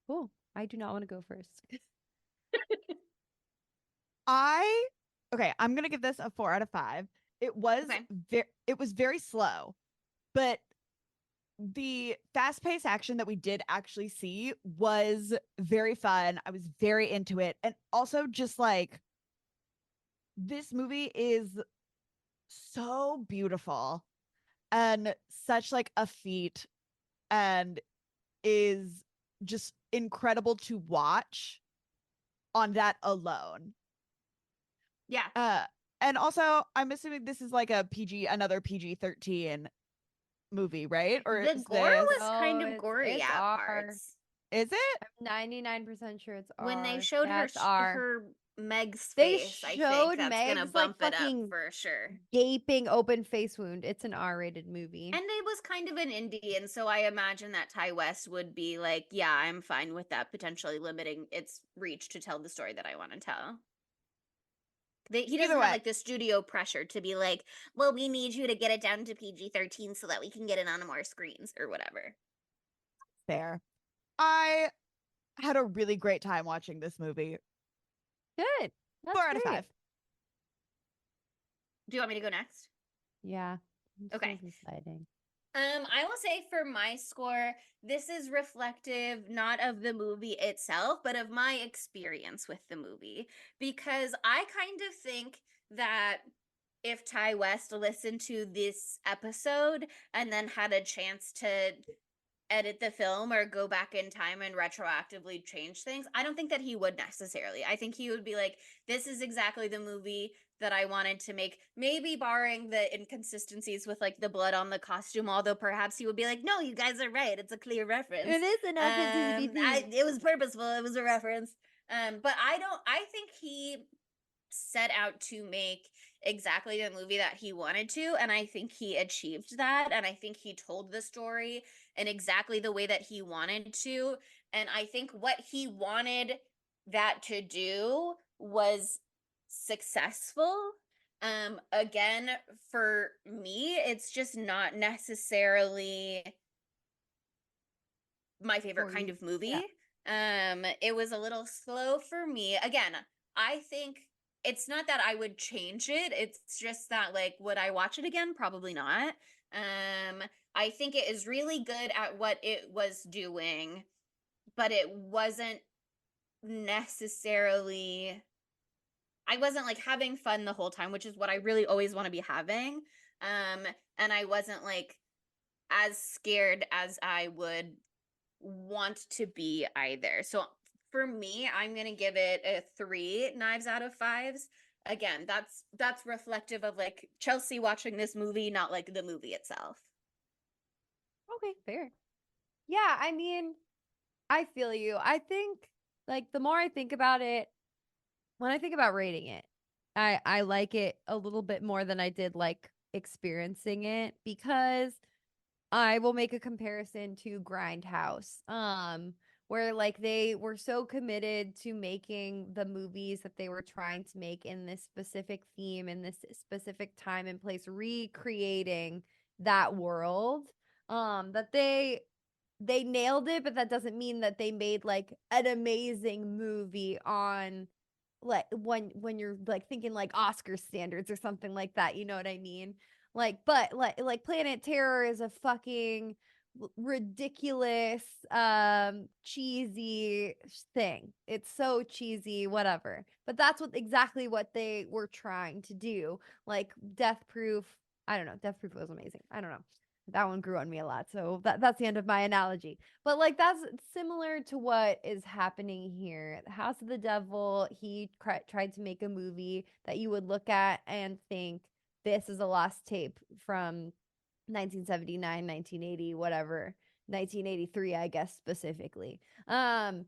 Cool. I do not want to go first. I'm gonna give this a 4 out of 5. It was Okay. it was very slow, but the fast-paced action that we did actually see was very fun. I was very into it. And also just like this movie is so beautiful and such like a feat, and is just incredible to watch on that alone. Yeah. And also, I'm assuming this is like another PG-13 movie, right? Or The is gore this? was kind No, of it's gory at R. parts. Is it? 99% sure it's R. When they showed Yeah, her it's R. her Meg's They face, I think showed that's gonna Meg's, like, bump it up fucking for sure. gaping open face wound. It's an R-rated movie. And it was kind of an indie, and so I imagine that Ty West would be like, yeah, I'm fine with that potentially limiting its reach to tell the story that I want to tell. He doesn't way. have like the studio pressure to be like, well, we need you to get it down to PG-13 so that we can get it on more screens or whatever. Fair. I had a really great time watching this movie. Good. That's 4 out of great. 5. Do you want me to go next? Yeah. I'm Okay. still deciding. I will say for my score, this is reflective not of the movie itself, but of my experience with the movie. Because I kind of think that if Ty West listened to this episode and then had a chance to edit the film or go back in time and retroactively change things, I don't think that he would necessarily. I think he would be like, this is exactly the movie that I wanted to make, maybe barring the inconsistencies with like the blood on the costume, although perhaps he would be like, no, you guys are right, it's a clear reference. It is an authenticity. It was purposeful, it was a reference. But I think he set out to make exactly the movie that he wanted to, and I think he achieved that, and I think he told the story in exactly the way that he wanted to, and I think what he wanted that to do was successful. Again, for me, it's just not necessarily my favorite For kind you. of movie. Yeah. It was a little slow for me. Again, I think it's not that I would change it. It's just that, like, would I watch it again? Probably not. I think it is really good at what it was doing, but it wasn't necessarily, I wasn't like having fun the whole time, which is what I really always want to be having. And I wasn't like as scared as I would want to be either. So for me, I'm gonna give it a 3 knives out of 5s. Again, that's reflective of like Chelsea watching this movie, not like the movie itself. Okay, fair. Yeah, I mean, I feel you. I think, like, the more I think about it, when I think about rating it, I like it a little bit more than I did like experiencing it, because I will make a comparison to Grindhouse, where like they were so committed to making the movies that they were trying to make in this specific theme, in this specific time and place, recreating that world, that they nailed it, but that doesn't mean that they made like an amazing movie on, like, when you're like thinking like Oscar standards or something like that, you know what I mean? Like, but like Planet Terror is a fucking ridiculous cheesy thing. It's so cheesy, whatever. But that's exactly what they were trying to do. Like Death Proof, I don't know. Death Proof was amazing. I don't know. That one grew on me a lot. So that's the end of my analogy. But like that's similar to what is happening here. The House of the Devil, he tried to make a movie that you would look at and think, this is a lost tape from 1979, 1980, whatever. 1983, I guess specifically. And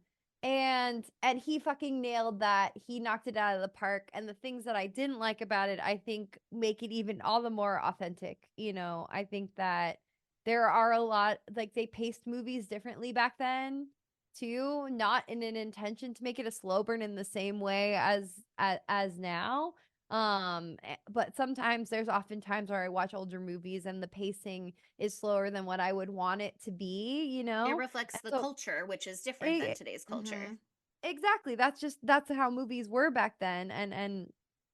he fucking nailed that. He knocked it out of the park. And the things that I didn't like about it, I think make it even all the more authentic. You know, I think that there are a lot, like, they paced movies differently back then too, not in an intention to make it a slow burn in the same way as now. But sometimes there's often times where I watch older movies and the pacing is slower than what I would want it to be, you It know? reflects And the so culture, which is different than it, today's culture. exactly. That's how movies were back then. And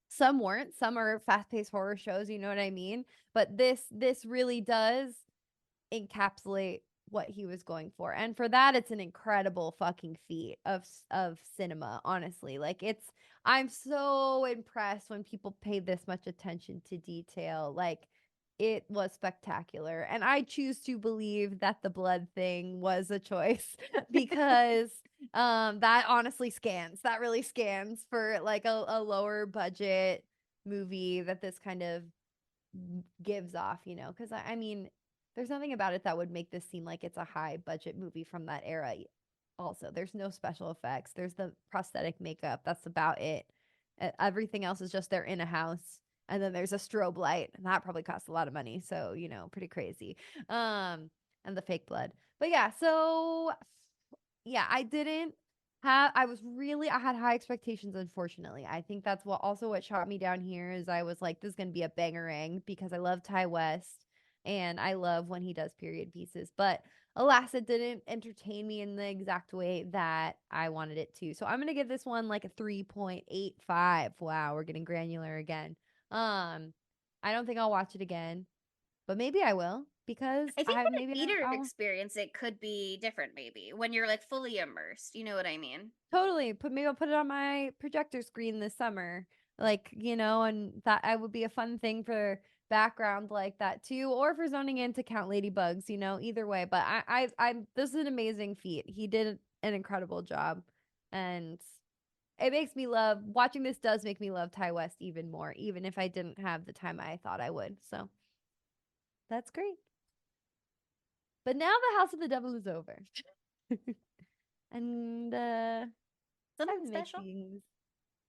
some weren't. Some are fast-paced horror shows, you know what I mean? But this really does encapsulate what he was going for. And for that, it's an incredible fucking feat of cinema, honestly. Like, I'm so impressed when people pay this much attention to detail. Like, it was spectacular. And I choose to believe that the blood thing was a choice because that honestly scans. That really scans for like a lower budget movie that this kind of gives off, you know, because I mean, there's nothing about it that would make this seem like it's a high budget movie from that era. Also, there's no special effects. There's the prosthetic makeup. That's about it. Everything else is just they're in a house, and then there's a strobe light, and that probably costs a lot of money. So you know, pretty crazy. And the fake blood. But yeah, so yeah, I had high expectations, unfortunately. I think that's what shot me down here is I was like, this is gonna be a bangerang because I love Ty West and I love when he does period pieces. But alas, it didn't entertain me in the exact way that I wanted it to. So I'm gonna give this one like a 3.85. Wow, we're getting granular again. I don't think I'll watch it again, but maybe I will because I think I in maybe a theater I'll experience, it could be different, maybe when you're like fully immersed. You know what I mean? totally maybe I'll put it on my projector screen this summer. Like, you know, and that I would be a fun thing for background like that too, or for zoning in to count ladybugs, you know, either way. But I'm this is an amazing feat. He did an incredible job. And it makes me love watching this does make me love Ty West even more, even if I didn't have the time I thought I would. So that's great. But now the House of the Devil is over. And Something time to make special. things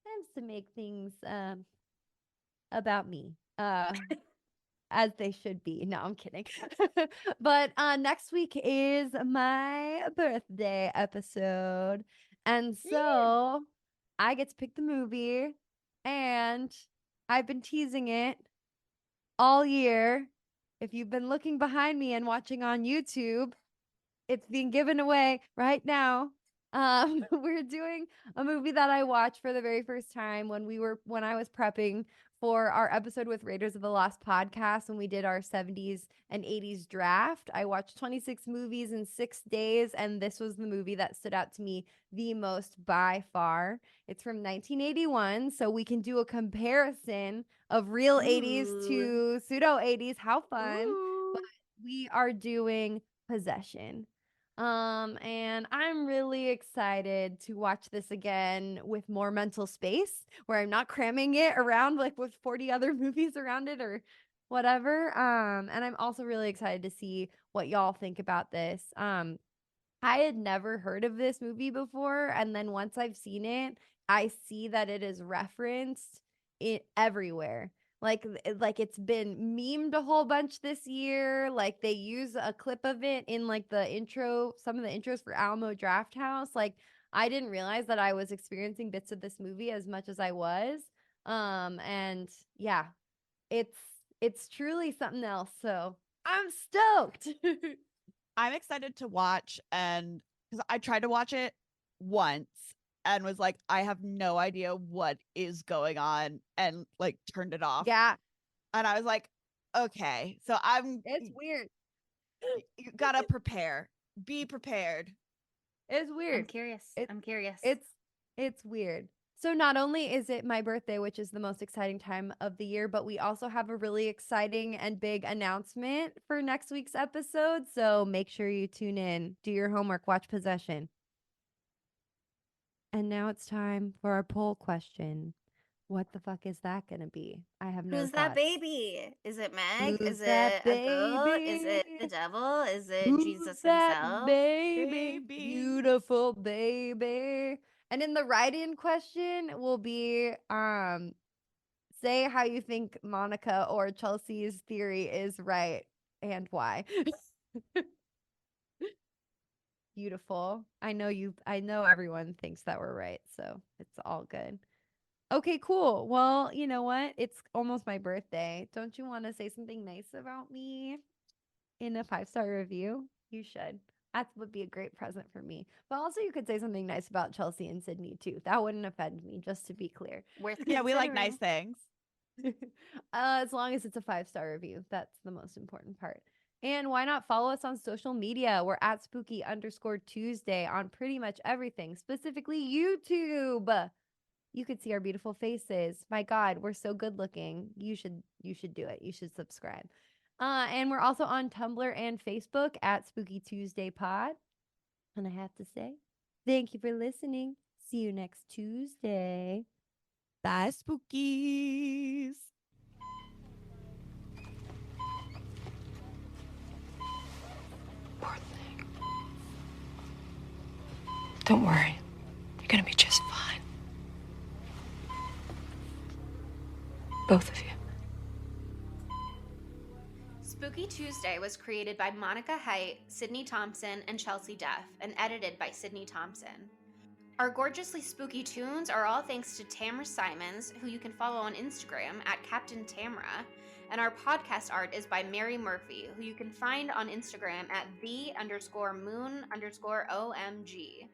tends to make things about me as they should be. No, I'm kidding. But next week is my birthday episode, and so I get to pick the movie, and I've been teasing it all year. If you've been looking behind me and watching on YouTube, it's being given away right now. We're doing a movie that I watched for the very first time when I was prepping for our episode with Raiders of the Lost podcast when we did our 70s and 80s draft. I watched 26 movies in 6 days, and this was the movie that stood out to me the most by far. It's from 1981, so we can do a comparison of real 80s Ooh. to pseudo 80s. How fun! Ooh. But we are doing Possession. And I'm really excited to watch this again with more mental space where I'm not cramming it around like with 40 other movies around it or whatever. And I'm also really excited to see what y'all think about this. I had never heard of this movie before, and then once I've seen it, I see that it is referenced it everywhere. Like it's been memed a whole bunch this year. Like they use a clip of it in like the intro, some of the intros for Alamo Draft House. Like I didn't realize that I was experiencing bits of this movie as much as I was. And yeah, it's it's truly something else. So I'm stoked. I'm excited to watch, and because I tried to watch it once and was like, I have no idea what is going on, and like turned it off. Yeah, And I was like, okay, so it's weird. you gotta prepare, be prepared. It's I'm weird. curious. It- I'm curious. It's weird. So not only is it my birthday, which is the most exciting time of the year, but we also have a really exciting and big announcement for next week's episode. So make sure you tune in, do your homework, watch Possession. And now it's time for our poll question. What the fuck is that going to be? I have no Who's that thoughts. baby? Is it Meg? Who's Is that it a goat? Is it the baby? devil? Is it Who's Jesus that himself? baby? Baby. Beautiful baby. And in the write-in question will be say how you think Monica or Chelsea's theory is right and why. Beautiful. I know everyone thinks that we're right, so it's all good. Okay, cool. Well, you know what? It's almost my birthday. Don't you want to say something nice about me in a 5-star review? You should. That would be a great present for me. But also you could say something nice about Chelsea and Sydney too. That wouldn't offend me, just to be clear. Worth Yeah, we like nice considering. things. As long as it's a 5-star review. That's the most important part. And why not follow us on social media? We're at spooky_Tuesday on pretty much everything, specifically YouTube. You could see our beautiful faces. My God, we're so good looking. You should do it. You should subscribe. And we're also on Tumblr and Facebook at Spooky Tuesday Pod. And I have to say, thank you for listening. See you next Tuesday. Bye, spookies. Poor thing. Don't worry. You're gonna be just fine. Both of you. Spooky Tuesday was created by Monica Height, Sydney Thompson, and Chelsea Duff, and edited by Sydney Thompson. Our gorgeously spooky tunes are all thanks to Tamra Simons, who you can follow on Instagram at Captain Tamra, and our podcast art is by Mary Murphy, who you can find on Instagram at the_moon_OMG.